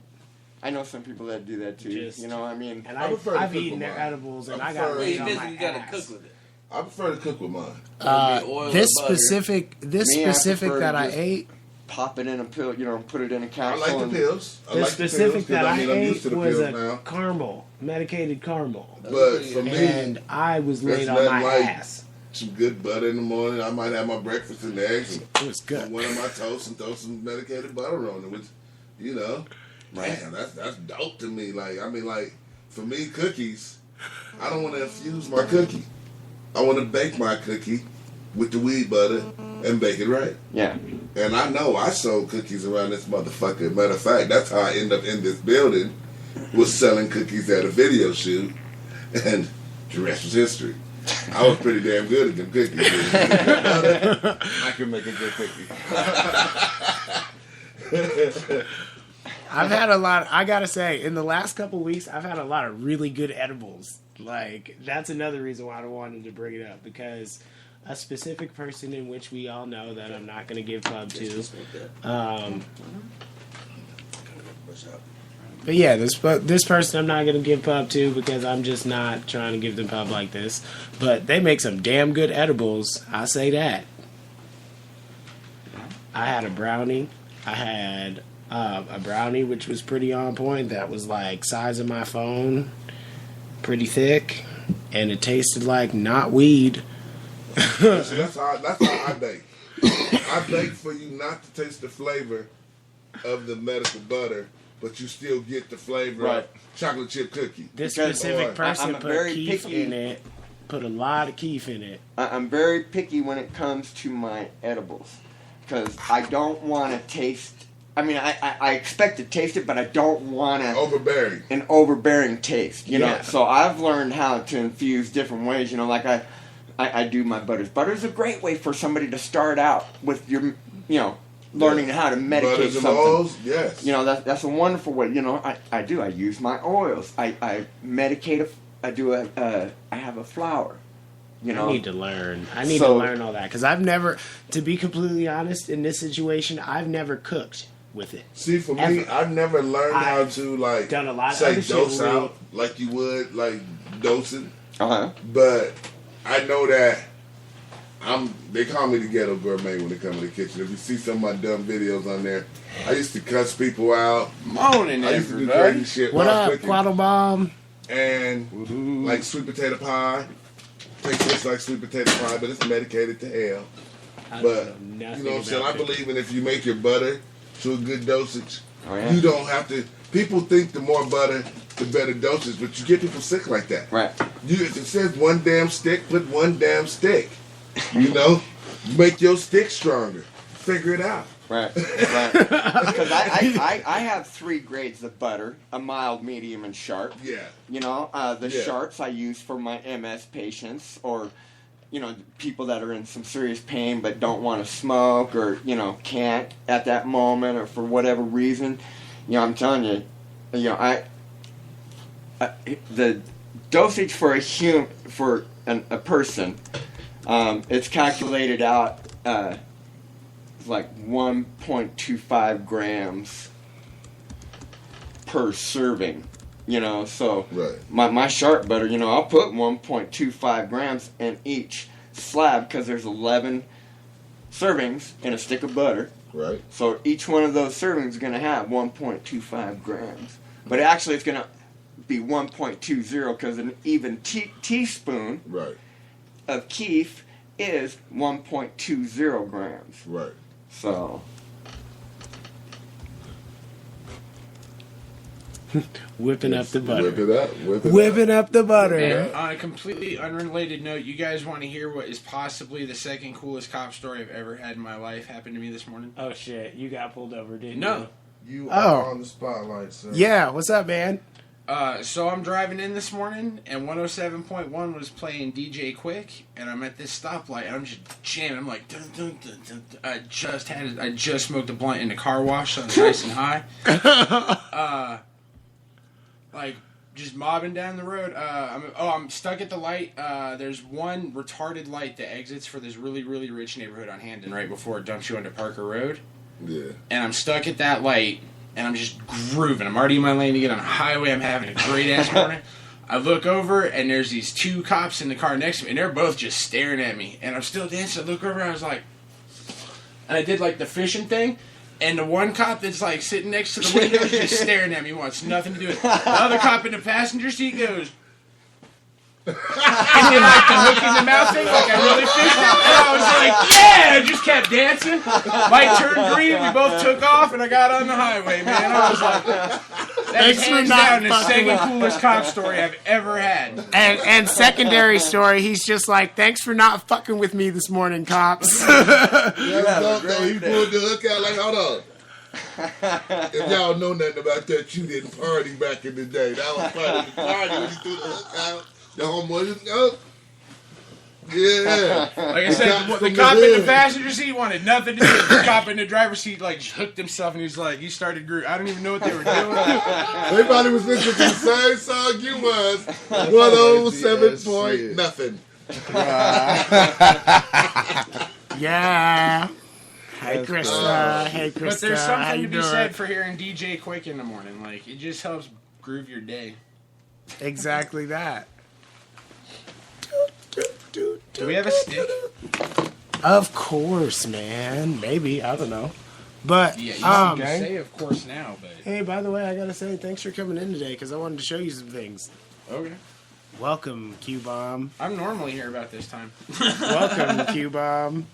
I know some people that do that too. Just- you know, I mean, And I prefer to I've cook eaten with their mine. edibles and I I got prefer- You laid on my basically gotta ass. cook with it. I prefer to cook with mine. Oil This or butter. specific Me, I specific prefer that to I just ate, pop it in a pill. You know, put it in a I capsule. like the and- pills. I the like specific the pills, that 'cause, I I'm used ate to the was pills a now. caramel, medicated caramel, But for me, and I was laid there's on my nothing like ass. some good butter in the morning. I might have my breakfast and eggs and It was good. one of my toasts and throw some medicated butter on it, which, you know, man, that's dope to me. Like, I mean, like, for me, cookies, I don't want to infuse my cookie. I want to bake my cookie with the weed butter and bake it right. Yeah. And I know I sold cookies around this motherfucker. Matter of fact, that's how I ended up in this building, was selling cookies at a video shoot, and the rest was history. I was pretty damn good at them cookies. I can make a good cookie. I've had a lot. I gotta say, in the last couple weeks, I've had a lot of really good edibles. Like, that's another reason why I wanted to bring it up, because a specific person in which we all know that I'm not going to give pub to. But yeah, this person I'm not going to give pub to because I'm just not trying to give them pub like this. But they make some damn good edibles. I say that. I had a brownie. I had a brownie which was pretty on point. That was like size of my phone, pretty thick, and it tasted like not weed. See, that's how I bake. I bake for you not to taste the flavor of the medical butter, but you still get the flavor of chocolate chip cookie. This specific person I'm put very keef picky. in it. Put a lot of keef in it. I'm very picky when it comes to my edibles, because I don't want to taste. I mean, I expect to taste it, but I don't want to overbearing. An overbearing taste, you know. Yeah. So I've learned how to infuse different ways. You know, like I do my butters. Butter's a great way for somebody to start out with your, you know, learning how to medicate Butters and something. oils, yes. You know, that's a wonderful way. You know, I do. I use my oils. I medicate. I have a flour. You know, I need to learn. I need to learn all that because I've never, to be completely honest, in this situation, I've never cooked with it. See, for me, I've never learned how to like done a lot of say other shit dose with out like you would like dosing. Uh-huh. But I know that they call me the ghetto gourmet when they come in the kitchen. If you see some of my dumb videos on there, I used to cuss people out. Morning, I used to do everybody. crazy shit. What while up, cooking. Quaddle Bomb? And like sweet potato pie. Tastes just like sweet potato pie, but it's medicated to hell. I But don't know you nothing know what I'm saying? I about it. believe in if you make your butter to a good dosage, Oh, yeah. you don't have to. People think the more butter, the better dosage, but you get people sick like that. Right. If it says one damn stick, put one damn stick. You know, make your stick stronger. Figure it out. Right. Because I have 3 grades of butter: a mild, medium, and sharp. Yeah. You know, the sharps I use for my MS patients, or people that are in some serious pain but don't want to smoke, or can't at that moment, or for whatever reason. I'm telling you, the dosage for a person, it's calculated out like 1.25 grams per serving. So my sharp butter, I'll put 1.25 grams in each slab because there's 11 servings in a stick of butter. Right. So each one of those servings is going to have 1.25 grams. But actually it's going to be 1.20 because an even teaspoon of keef is 1.20 grams. Right. So... Whipping up the butter. Whipping up the butter. And on a completely unrelated note, you guys want to hear what is possibly the second coolest cop story I've ever had in my life happened to me this morning? Oh shit, you got pulled over, didn't you? No. You are on the spotlight, sir. Yeah, what's up, man? So I'm driving in this morning, and 107.1 was playing DJ Quick, and I'm at this stoplight, and I'm just jamming. I'm like, dun, dun, dun, dun, dun. I just smoked a blunt in the car wash, so I'm nice and high. Like, just mobbing down the road. I'm stuck at the light. There's one retarded light that exits for this really, really rich neighborhood on Hamden right before it dumps you onto Parker Road. Yeah. And I'm stuck at that light, and I'm just grooving. I'm already in my lane to get on a highway. I'm having a great-ass morning. I look over, and there's these 2 cops in the car next to me, and they're both just staring at me. And I'm still dancing. I look over, and I was like... And I did, like, the fishing thing. And the one cop that's, like, sitting next to the window is just staring at me, wants nothing to do with it. The other cop in the passenger seat goes... and then, like, the hook in the mouth thing, like I really fished it. And I was like, yeah! I just kept dancing. Light turned green, we both took off, and I got on the highway, man. I was like... That's hands down the second coolest cop story I've ever had. And secondary story, he's just like, thanks for not fucking with me this morning, cops. He pulled the hook out like, hold on. If y'all know nothing about that, you didn't party back in the day. That was part of the party when he threw the hook out. The homeboy just go. Yeah. Like I said, the cop in the passenger seat wanted nothing to do with the cop in the driver's seat, like, hooked himself, and he started grooving. I don't even know what they were doing. They probably was listening to the same song you was. 107 point nothing. Yeah. Hey, Krista. Hey, Krista. But there's How something you to be doing? said for hearing DJ Quick in the morning. Like, it just helps groove your day. Exactly that. Do we have a stick? Of course, man. Maybe. I don't know. But, Yeah, you can say of course now, but... Hey, by the way, I gotta say thanks for coming in today, because I wanted to show you some things. Okay. Welcome, Q-Bomb. I'm normally here about this time. Welcome, Q-Bomb.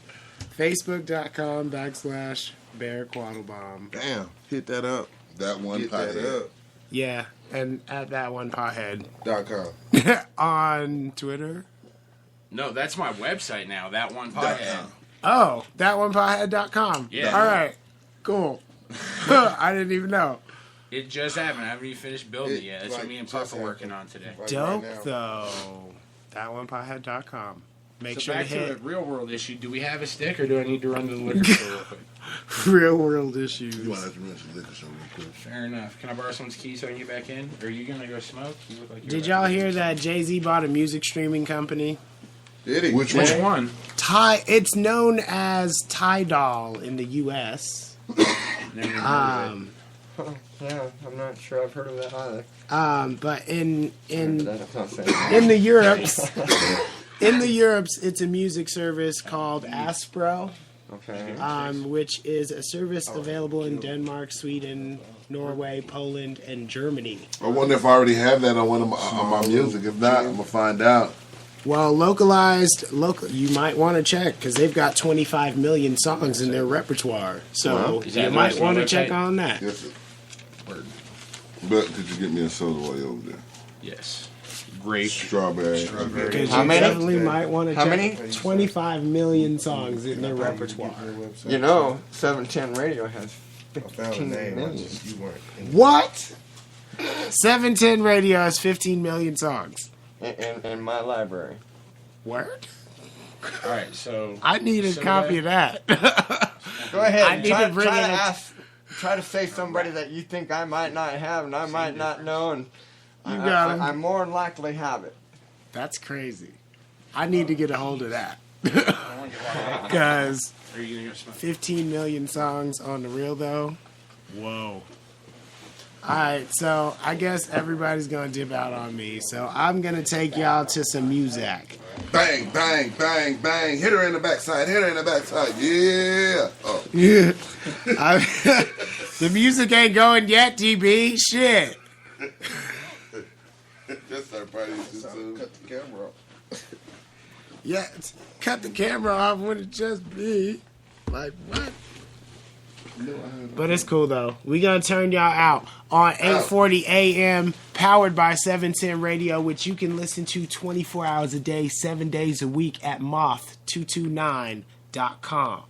Facebook.com/Bear Quaddlebomb. Damn. Hit that up. That one pothead. Yeah, and at that one pothead.com. On Twitter. No, that's my website now. That one pothead. Oh, thatonepothead.com. Yeah. All right. Cool. I didn't even know. It just happened. I haven't even finished building it yet. That's what me and Puff are working on today. Dope, though. Thatonepothead.com. Make sure back to hit a real world issue. Do we have a stick, or do I need to run to the liquor store real quick? real world issues. You want to run to the liquor store real quick? Fair enough. Can I borrow someone's keys so I can get back in? Or are you gonna go smoke? You look like you're Did y'all hear that Jay-Z bought a music streaming company? Did he? Which one? It's known as Tidal in the U.S. Yeah, I'm not sure I've heard of that either. But in the Europes, it's a music service called Aspro. Okay. Which is a service available in Denmark, Sweden, Norway, Poland, and Germany. I wonder if I already have that on one of my music. If not, I'm gonna find out. Well, you might want to check because they've got 25 million songs in their repertoire. So you might want to check on that. Yes, sir. But could you get me a soda while you're over there? Yes. grape, strawberry. Because How you many? definitely might want to How check many? 25 million songs in their repertoire. You know, 710 Radio has found a 15 name. million. You weren't. What? 710 Radio has 15 million songs. In my library. Word? All right, so I need a copy of that. Go ahead. I need try, to bring try it to up. ask. Try to say somebody that you think I might not have and I might not know, and You got 'em. I more than likely have it. That's crazy. I need to get a hold of that. Because 15 million songs on the reel, though. Whoa. Alright, so I guess everybody's going to dip out on me. So I'm going to take y'all to some music. Bang, bang, bang, bang. Hit her in the backside. Hit her in the backside. Yeah. Oh. Yeah. The music ain't going yet, DB. Shit. That's our party too soon. Cut the camera off. Yeah, cut the camera off when it just be. Like, what? But it's cool, though. We gonna turn y'all out on 8:40 a.m. powered by 710 Radio, which you can listen to 24 hours a day, 7 days a week at moth229.com.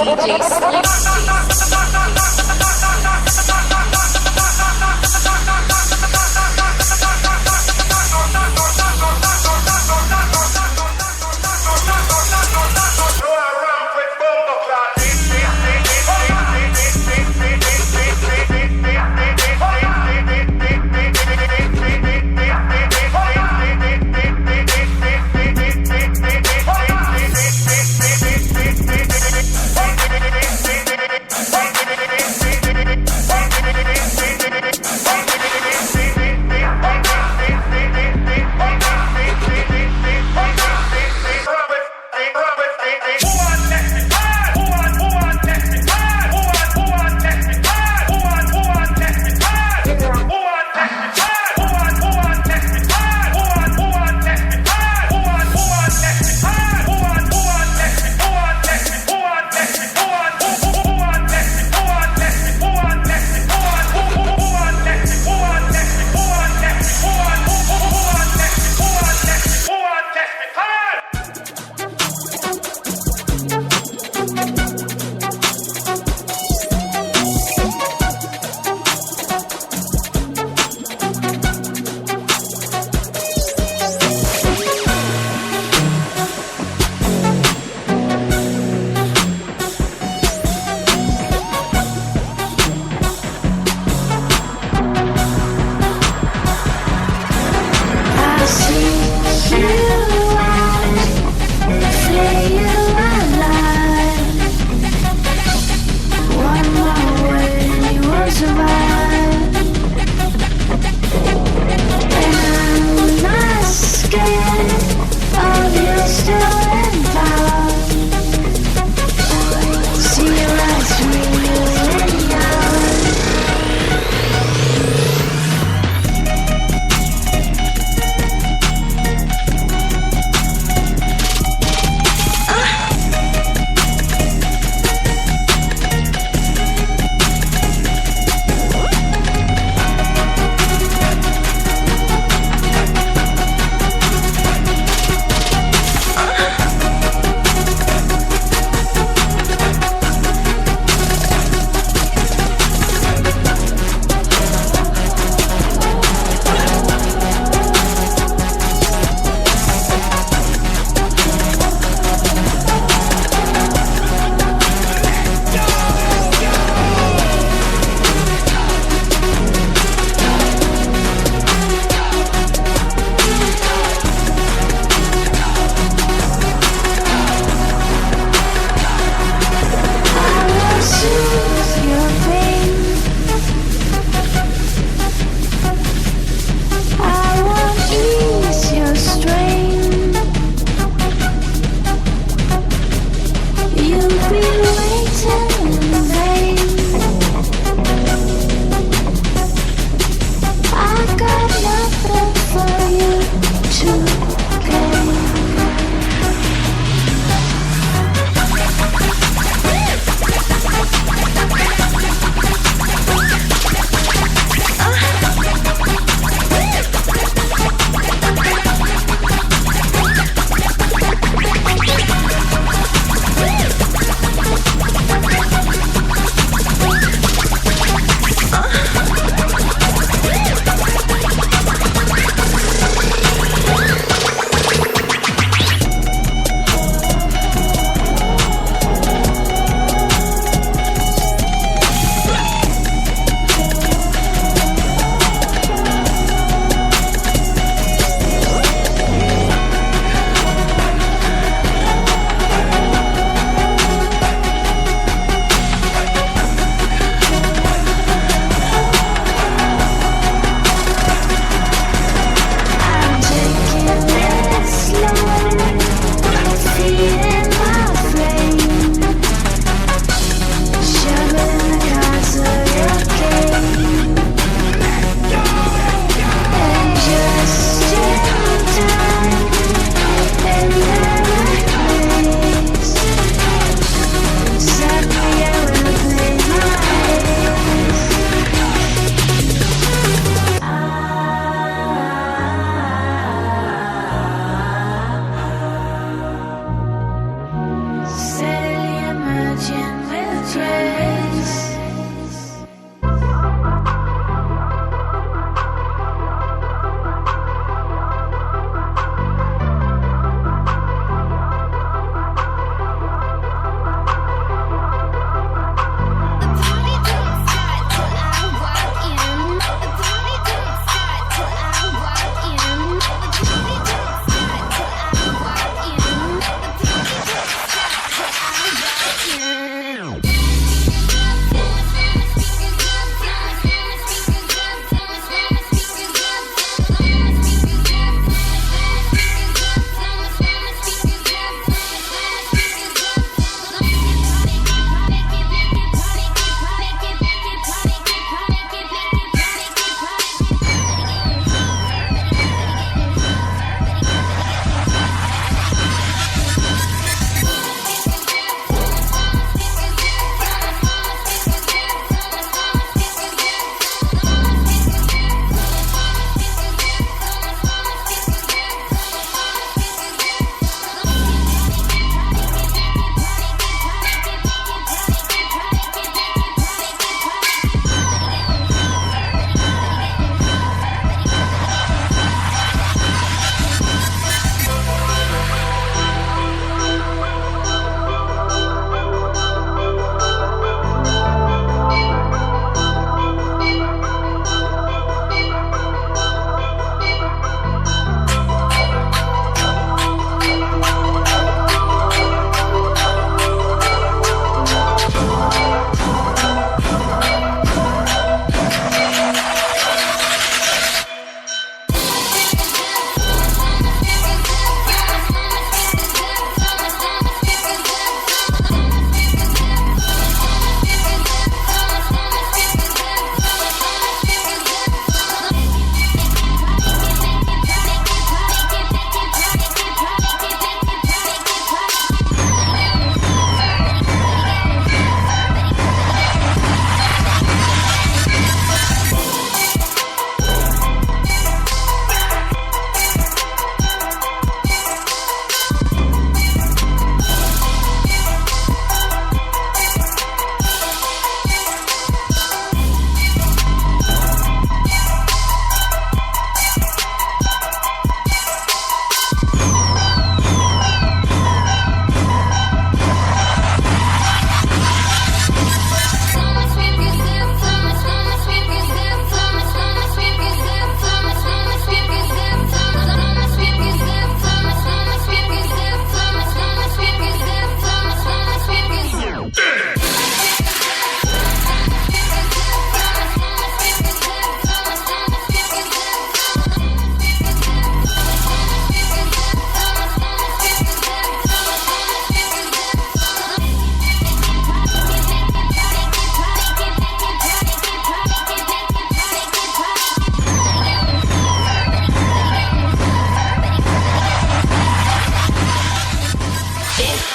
DJ Slick.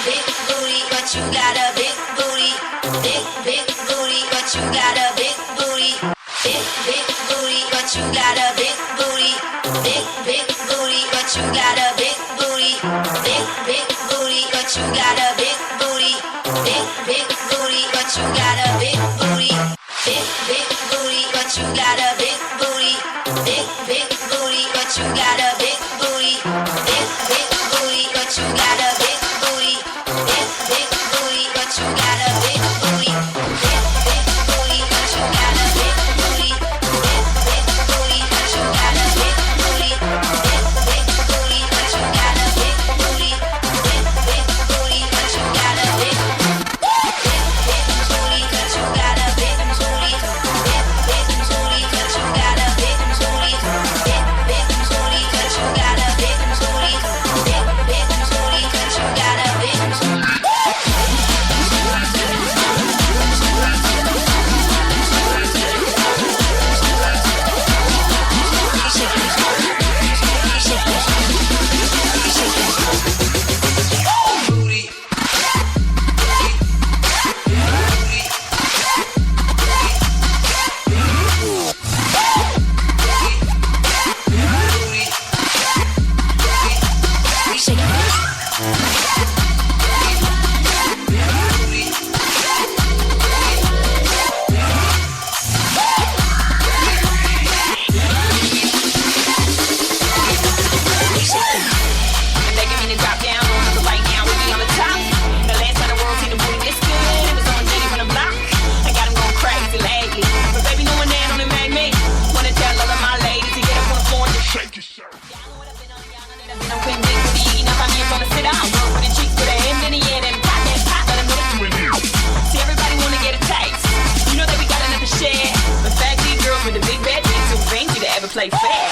big booty, but you got a big booty. Big booty, but you got a big booty. Big booty, but you got a big booty. Big booty, but you got a big booty. Big booty, but you got a big booty. Big booty, but you got a big booty. Big booty, but you got a big booty. Big booty, but you got a big booty. Big booty, but you got a big booty. Big booty, but you got a big booty. Big booty, but you got a big booty. Big booty, but you got a big booty. Big booty, but you got a big booty. Big booty, but you got a big booty, but you got a big booty. Big booty, but you got a big booty. Big booty, but you got a big booty. Big booty, but you got a big booty. Play fair.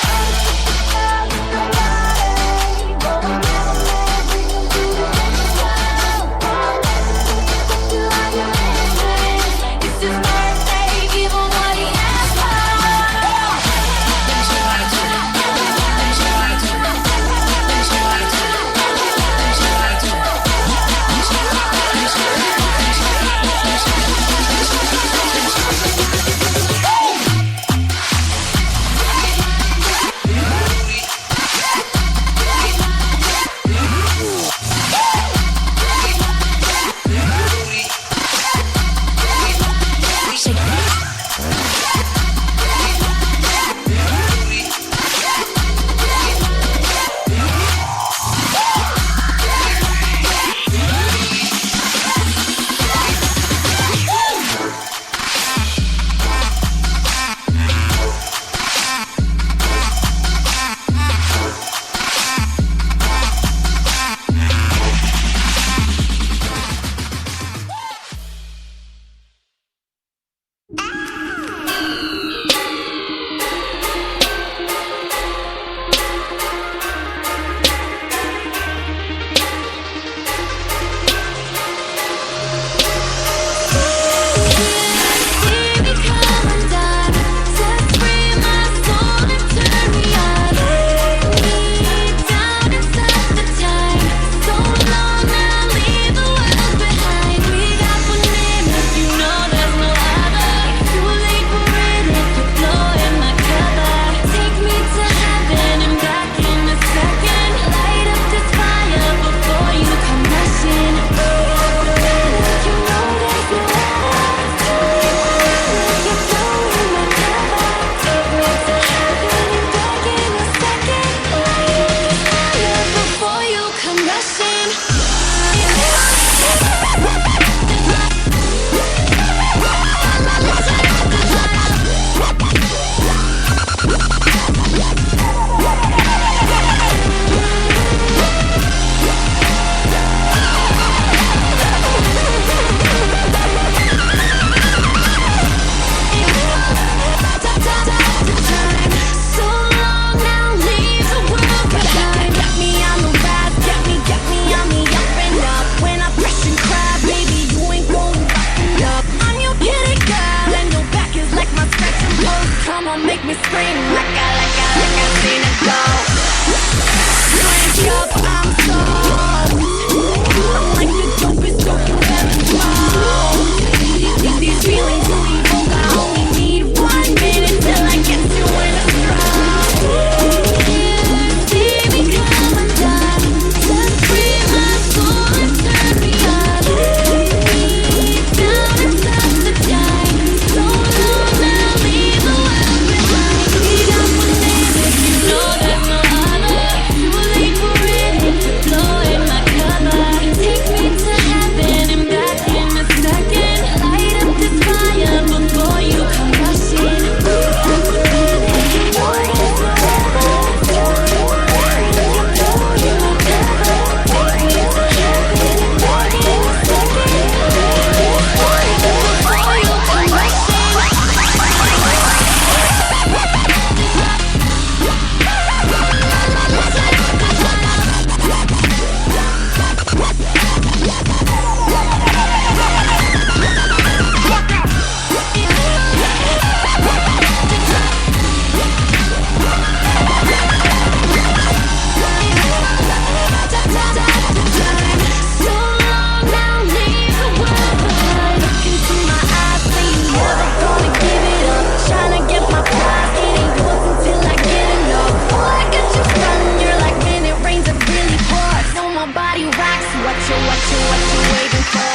waiting for?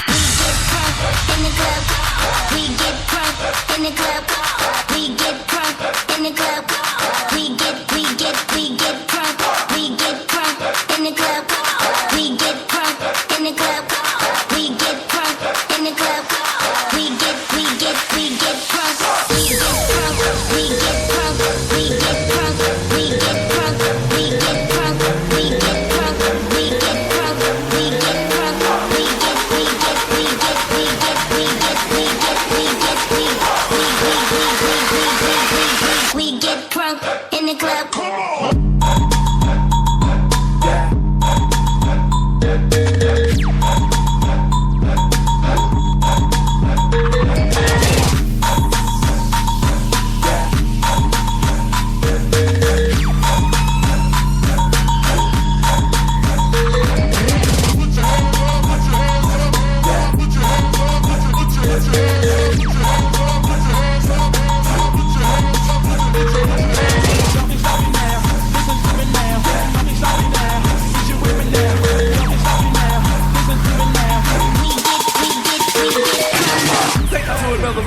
We get crunk in the club. We get crunk in the club. We get crunk in the club. We get crunk in the club. We get crunk in the club. We get crunk in the club. We get crunk. We get crunk. We get crunk. We get crunk. We get crunk. We get crunk. We get crunk. We get crunk. We get crunk. We get crunk. We get crunk in the club.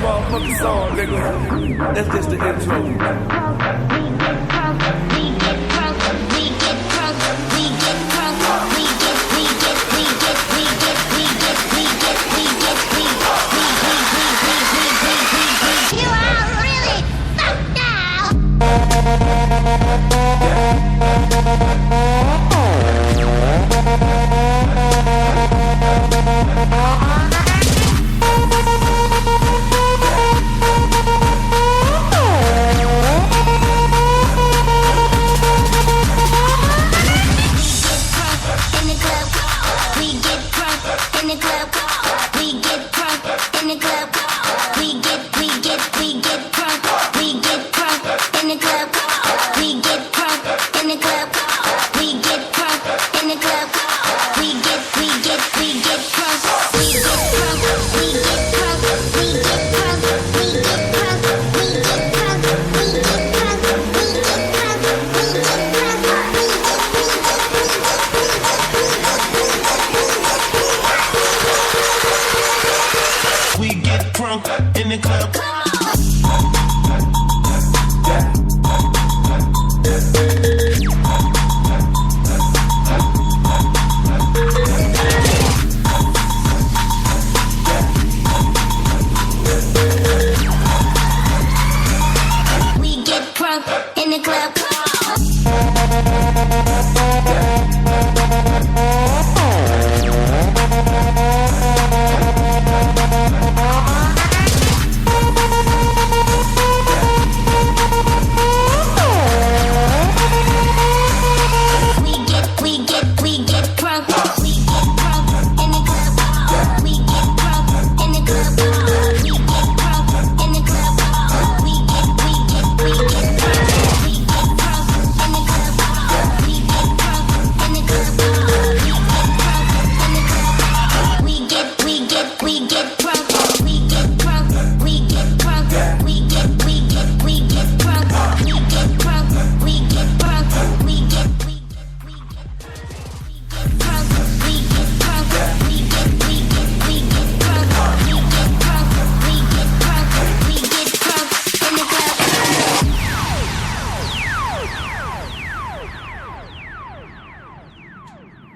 Motherfucking song, nigga. That's just the intro.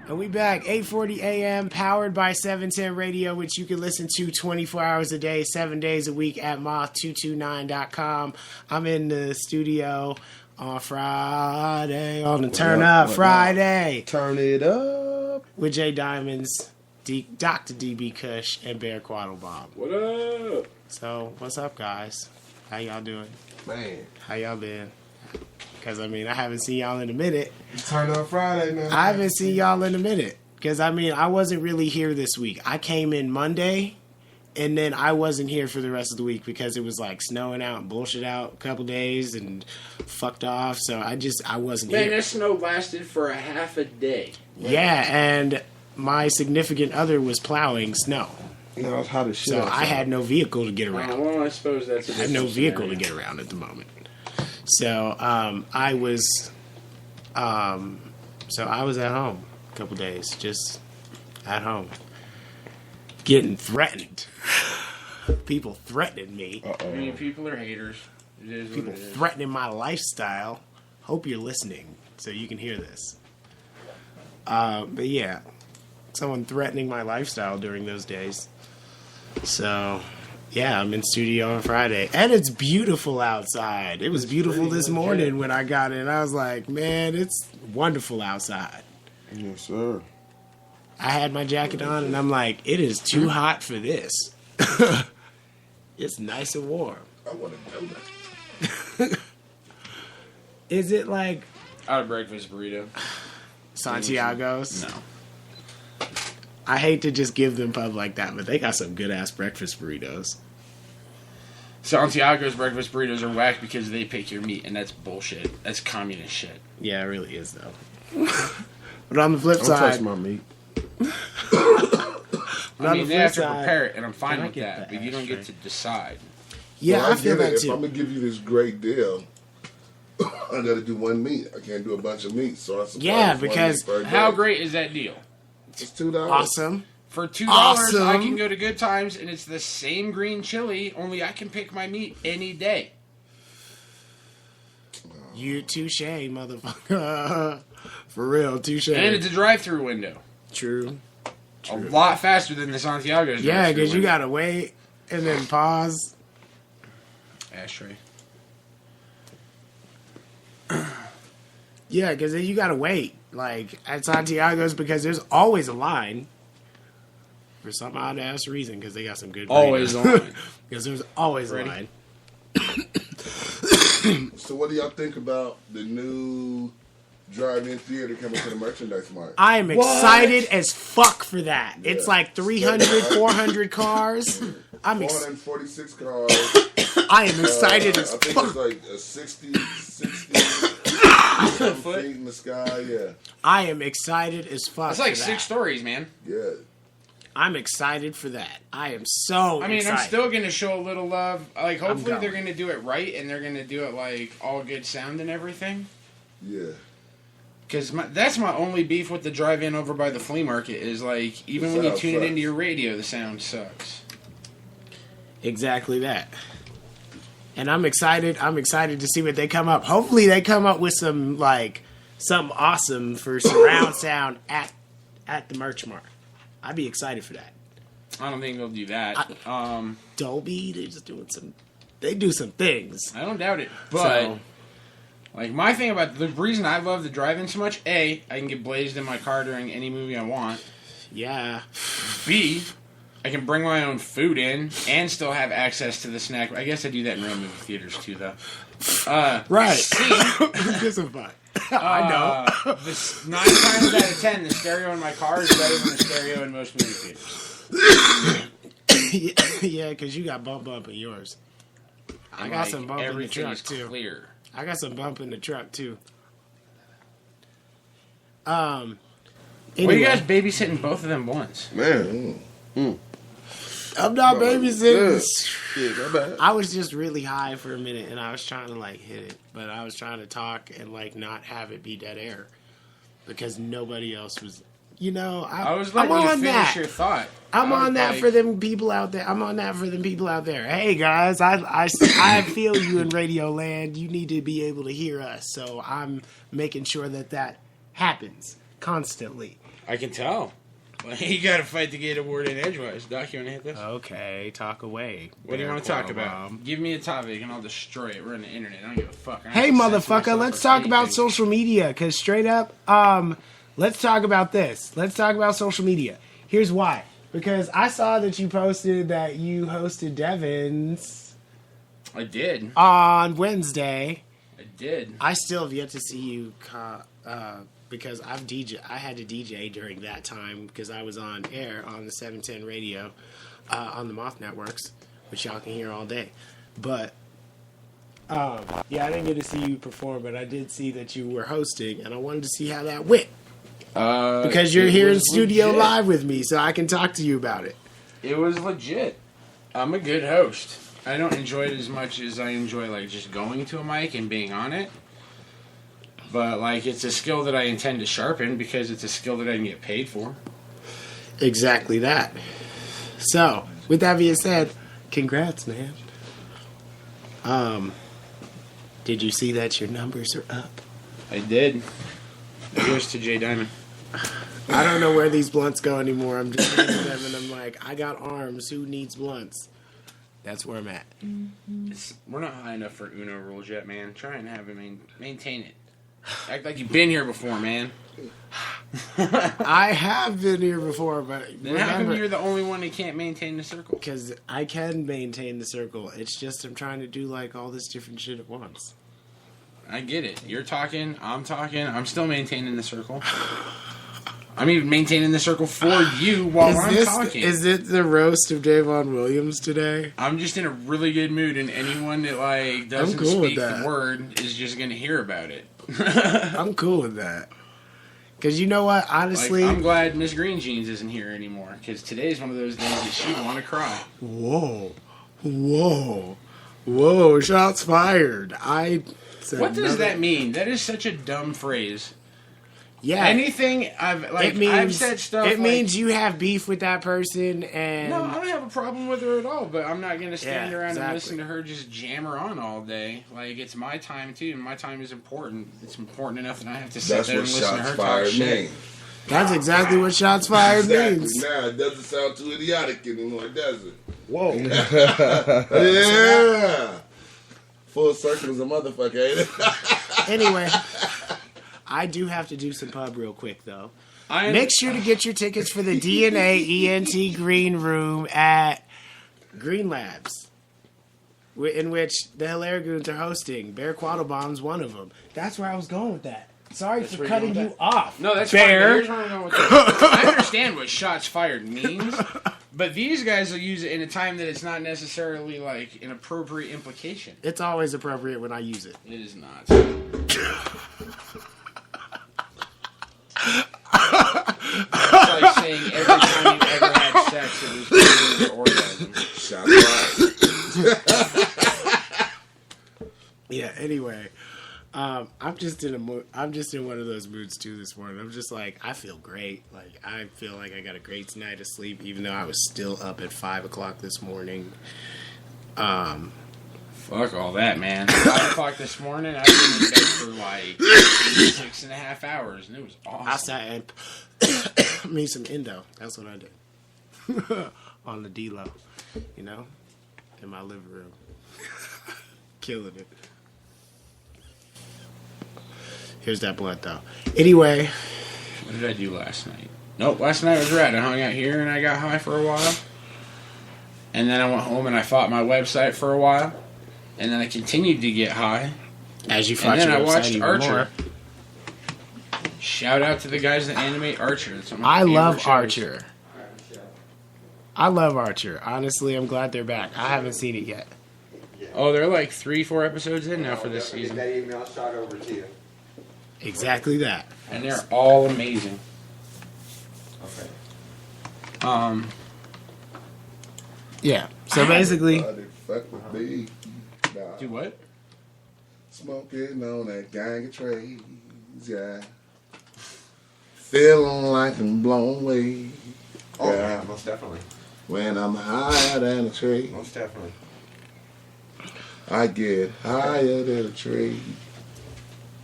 And we back, 8:40 a.m., powered by 710 Radio, which you can listen to 24 hours a day, 7 days a week at moth229.com. I'm in the studio on Friday, on the Turnup Friday. Turn it up. With Jay Diamonds, Dr. DB Kush, and Bear Quattlebaum. What up? So, what's up, guys? How y'all doing? Man. How y'all been? Because, I mean, I haven't seen y'all in a minute. Turn up Friday, man. I haven't seen y'all in a minute. Because, I mean, I wasn't really here this week. I came in Monday, and then I wasn't here for the rest of the week because it was, like, snowing out and bullshit out a couple days and fucked off. So I wasn't here. Man, that snow lasted for a half a day. Yeah, and my significant other was plowing snow. No, it's hot as shit. So outside. I had no vehicle to get around. Well, I suppose that's I had no vehicle to get around at the moment. So I was at home. a couple days, just at home, getting threatened. People threatening me. I mean, people are haters. It is People what it is. threatening my lifestyle. Hope you're listening so you can hear this. But yeah, someone threatening my lifestyle during those days. So, yeah, I'm in studio on Friday. And it's beautiful outside. It was beautiful this morning when I got in. I was like, man, it's wonderful outside. Yes, sir. I had my jacket on and I'm like, it is too hot for this. It's nice and warm. I want to know that. Is it like Out of breakfast burrito. Santiago's? No. I hate to just give them pub like that, but they got some good ass breakfast burritos. Santiago's breakfast burritos are whack because they pick your meat, and that's bullshit. That's communist shit. Yeah, it really is though. But on the flip Don't side, touch my meat. I mean, they have to side, prepare it, and I'm fine can I with get that, the but you don't ashtray? get to decide. yeah, Well, I feel get that it. too. If I'm gonna give you this great deal, I gotta do one meat. I can't do a bunch of meat. So I suppose Yeah, one because meat per How day. great is that deal? It's $2. Awesome. For $2, Awesome. I can go to Good Times, and it's the same green chili, only I can pick my meat any day. You touche, motherfucker. For real, touche. And it's a drive-through window. True. A lot faster than the Santiago's Yeah, drive-through because you window. gotta wait and then pause. Ashtray. Yeah, because then you gotta wait. Like at Santiago's, because there's always a line. For some odd ass reason, because they got some good. Always burritos. a line. Because there's always Ready? a line. So what do y'all think about the new drive-in theater coming to the merchandise mart? I am excited as fuck for that. It's Yeah. like 300, 400 cars. I'm 446 cars. I am excited as I think fuck. it's like a 60 feet in the sky. Yeah, I am excited as fuck. That's like for 6 that. stories, man. yeah. I'm excited for that. I am so I mean, excited. I'm still going to show a little love. Like, hopefully going. they're going to do it right, and they're going to do it, like, all good sound and everything. Yeah. Because that's my only beef with the drive-in over by the flea market is, like, even The when you sound tune it sucks. into your radio, the sound sucks. Exactly that. And I'm excited. I'm excited to see what they come up. Hopefully they come up with some, like, something awesome for surround sound at the merch mart. I'd be excited for that. I don't think they'll do that. Dolby, they're just doing some. They do some things. I don't doubt it. But, So- like, my thing about the reason I love the drive-in so much, A, I can get blazed in my car during any movie I want. Yeah. B, I can bring my own food in and still have access to the snack. I guess I do that in real movie theaters, too, though. Right. C, This is fun. I know. 9 times out of 10, the stereo in my car is better than the stereo in most movie theaters. Yeah, because you got bump in yours. I got Like, some bump in the everything truck is too. clear. I got some bump in the truck too. Why Anyway, are you guys babysitting both of them once? Man. I'm not babysitting. Yeah, not bad. I was just really high for a minute, and I was trying to like hit it, but I was trying to talk and like not have it be dead air because nobody else was. You know, I was I'm letting you on finish that. your thought. I'm I was on that like- for them people out there. I'm on that for them people out there. Hey guys, I feel you in Radio Land. You need to be able to hear us, so I'm making sure that happens constantly. I can tell. Well, you got to fight to get a word in edgewise. Doc, you want to hit this? Okay, talk away. What do you Bear want to talk Claw about? Bomb. Give me a topic and I'll destroy it. We're on the internet. I don't give a fuck. I don't Hey, have to censor motherfucker, myself let's for talk about anything. social media, because straight up, let's talk about this. Let's talk about social media. Here's why. Because I saw that you posted that you hosted Devon's I did. on Wednesday. I did. I still have yet to see you because I had to DJ during that time because I was on air on the 710 radio on the Moth Networks, which y'all can hear all day. But yeah, I didn't get to see you perform, but I did see that you were hosting, and I wanted to see how that went. Because you're it here in was studio legit. live with me, so I can talk to you about it. It was legit. I'm a good host. I don't enjoy it as much as I enjoy like just going to a mic and being on it. But, like, it's a skill that I intend to sharpen because it's a skill that I can get paid for. Exactly that. So, with that being said, congrats, man. Did you see that your numbers are up? I did. Here's to Jay Diamond. I don't know where these blunts go anymore. I'm just looking at them and I'm like, I got arms. Who needs blunts? That's where I'm at. We're not high enough for Uno rules yet, man. Try and have it maintain it. Act like you've been here before, man. I have been here before, but Then how come you're the only one that can't maintain the circle? Because I can maintain the circle. It's just I'm trying to do like all this different shit at once. I get it. You're talking, I'm still maintaining the circle. I mean, maintaining the circle for you while I'm talking. Is it the roast of Davon Williams today? I'm just in a really good mood, and anyone that like doesn't cool with speak the that. word is just going to hear about it. I'm cool with that. Because you know what? Honestly... Like, I'm glad Miss Green Jeans isn't here anymore, because today's one of those days that she want to cry. Whoa. Whoa, shots fired. What does that mean? That is such a dumb phrase. Yeah. Anything I've said stuff. It means you have beef with that person, and no, I don't have a problem with her at all. But I'm not going to stand around exactly. and listen to her just jammer on all day. Like, it's my time too, and my time is important. It's important enough that I have to sit there and listen to her talk shit. That's exactly what shots fired means. Now it doesn't sound too idiotic anymore, does it? Whoa. Yeah. Full circle is a motherfucker, ain't it? Anyway, I do have to do some pub real quick, though. Make sure to get your tickets for the DNA ENT Green Room at Green Labs, in which the Hilarigoons are hosting. Bear Quattlebaum's one of them. That's where I was going with that. Sorry for cutting you off. No, that's Bear. fine. Here's where I'm going with that. I understand what shots fired means, but these guys will use it in a time that it's not necessarily like an appropriate implication. It's always appropriate when I use it. It is not. It's like saying every time you've ever had sex, it was your orgasm. Shots fired. Yeah. Anyway, I'm just in one of those moods too this morning. I'm just like, I feel great. Like, I feel like I got a great night of sleep, even though I was still up at 5 o'clock this morning. Fuck all that, man. 5 o'clock this morning, I've been in bed for like 6.5 hours, and it was awesome. I sat and made some endo. That's what I did. On the D-Lo, you know, in my living room. Killing it. Here's that blunt, though. Anyway. What did I do last night? Nope, last night was rad. I hung out here and I got high for a while. And then I went home and I fought my website for a while. And then I continued to get high. As you fought and then your I website watched even Archer. more. Shout out to the guys that animate Archer. That's one of my I favorite love shows. Archer. I love Archer. Honestly, I'm glad they're back. I haven't seen it yet. Oh, they're like 3-4 episodes in now for this season. That email shot over to you. Exactly that. And they're all amazing. Okay. Yeah. So basically, Fuck with me. Nah. Do what? Smoking on that gang of trades, yeah. Feeling like I'm blown away. Oh, yeah. yeah, most definitely. When I'm higher than a tree, Most definitely. I get higher than a tree.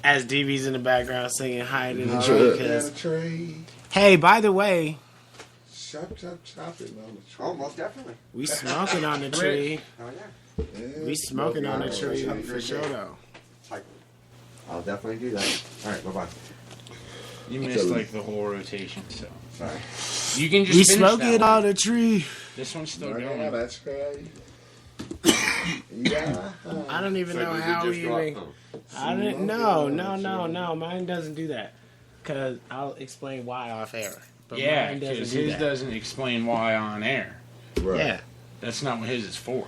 as DB's in the background singing "Hide in the Higher Tree." than a 'Cause, tree. hey, by the way, Chop, chop, chop it on the tree. Oh, most definitely. we smoking on the tree. Oh, yeah. Yeah, We smoking on the tree tree. for sure, though. I'll definitely do that. All right, bye-bye. You missed like the whole rotation, so. Sorry. You can just We finish smoking that one. on the tree. This one's still Yeah, going. that's right. Yeah. I don't even know how we even. I didn't. No. Mine doesn't do that. Cause I'll explain why off air. But Yeah, mine doesn't because do his that. doesn't explain why on air. Right. Yeah. That's not what his is for.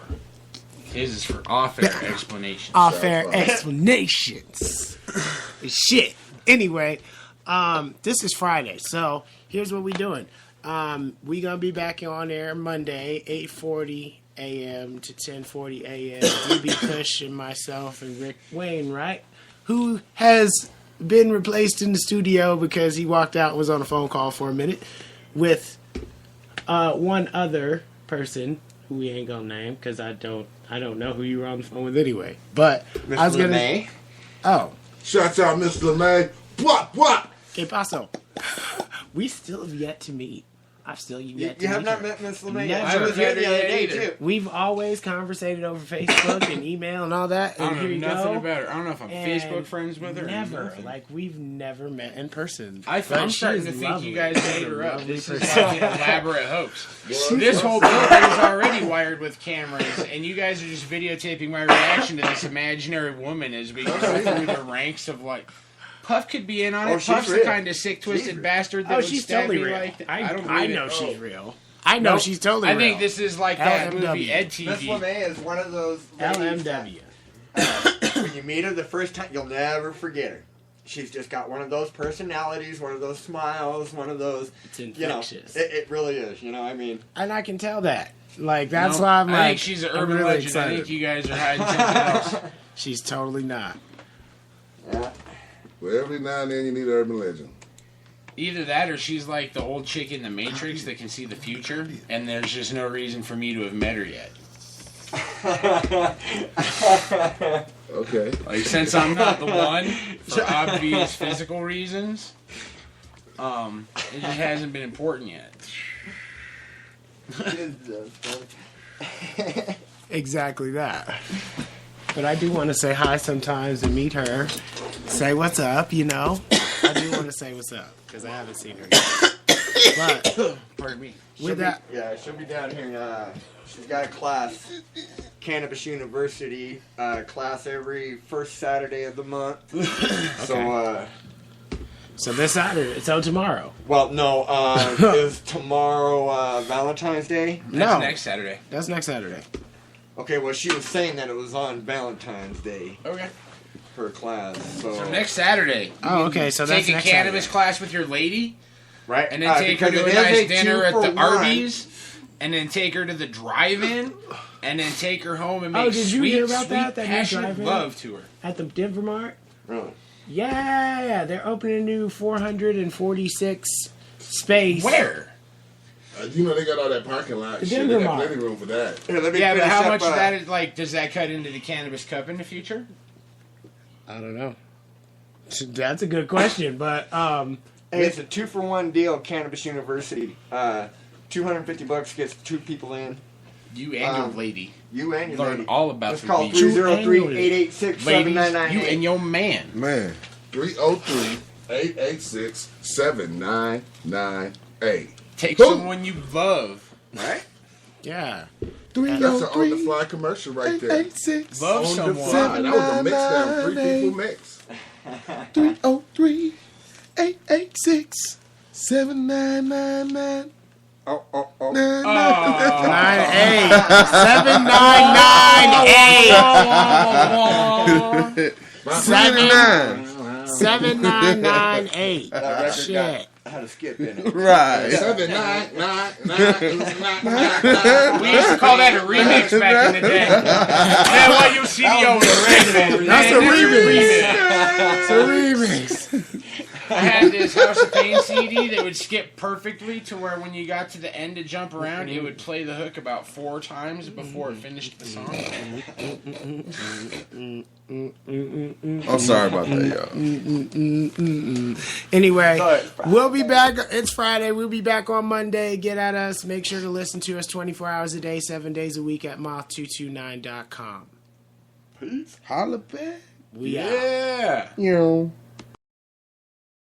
His is for off-air explanations. Off air explanations. Shit. Anyway, this is Friday, so here's what we doing. We gonna be back on air Monday, 8:40 a.m. to 10:40 a.m. DB Kush and myself and Rick Wainwright, who has been replaced in the studio because he walked out and was on a phone call for a minute with one other person who we ain't gonna name because I don't know who you were on the phone with anyway. But Mr. I was gonna. LeMay? Oh, Shouts out, Mr. LeMay. What? Que paso? We still have yet to meet. I've still yet to You have meet not her. met Miss LeMay Never. yet. She was here the other day, too. We've always conversated over Facebook and email and all that. I And don't here know you nothing go. about her. I don't know if I'm And Facebook friends with her. or Never. nothing. Like, we've never met in person. I'm But she starting is to think lovely. you guys made her up. Lovely This is person. like an elaborate hoax. This whole building is already wired with cameras, and you guys are just videotaping my reaction to this imaginary woman as we go through the ranks of like. Puff could be in on it. Oh, she's Puff's the real. kind of sick, twisted bastard that Oh, would she's stab totally me real. like that. I don't I believe know it. she's real. I know Nope. she's totally real. I think this is like that movie LMW. Ed Miss TV. LeMay is one of those ladies LMW. when you meet her the first time, you'll never forget her. She's just got one of those personalities, one of those smiles, one of those. It's infectious. It really is. You know, I mean. And I can tell that. Like, that's No, why I'm I like. think she's an I'm urban really legend. excited. I think you guys are hiding something else. She's totally not. Yeah. Well, every now and then you need an urban legend. Either that or she's like the old chick in the Matrix that can see the future, and there's just no reason for me to have met her yet. Okay. Like, since I'm not the one, for obvious physical reasons, it just hasn't been important yet. Exactly that. But I do want to say hi sometimes and meet her. Say what's up, you know. I do want to say what's up because I haven't seen her yet. But pardon me. With that, She'll be down here. She's got a class, Cannabis University class every first Saturday of the month. So this Saturday. So tomorrow. Well, no. Is tomorrow Valentine's Day? That's next Saturday. That's next Saturday. Okay, well, she was saying that it was on Valentine's Day. Okay. Her class. So next Saturday. You Oh, okay, can so that's take a next cannabis Saturday. class with your lady, right? and then take her because to a it is nice a dinner at the 2-for-1. Arby's, and then take her to the drive-in, and then take her home and make Oh, did you sweet, hear about sweet, that? That new passionate drive-in? love to her. At the Denver Mart? Really? Yeah, they're opening a new 446 space. Where? You know they got all that parking lot. The Shit, Denver they got Mart. plenty room for that. Here, let me Yeah, but finish how up, much of that is like? Does that cut into the cannabis cup in the future? I don't know. That's a good question, but Hey, it's a 2-for-1 deal. Cannabis University. $250 gets 2 people in. You and your lady. You and your Learn lady. all about Let's the call weed. 303-886-7998. Ladies, you and your man. Man, 303-886-7998. Take Who? someone you love. Right? yeah. That's an on-the-fly commercial right there. 886 Love On the someone. fly. That was a mix down. 3 people mix. 303-886-7999. Oh. 7998. 7998. That record Shit. had a skip in it. Right. 79999. We used to call that a remix back in the day. Man, what you CDO was a remix. That's a remix. It's a remix. I had this House of Pain CD that would skip perfectly to where when you got to the end to jump around, it would play the hook about 4 times before it finished the song. I'm sorry about that, y'all. Anyway, we'll be back. It's Friday. We'll be back on Monday. Get at us. Make sure to listen to us 24 hours a day, 7 days a week at moth229.com. Peace. Holla back. We out. Yeah. You know.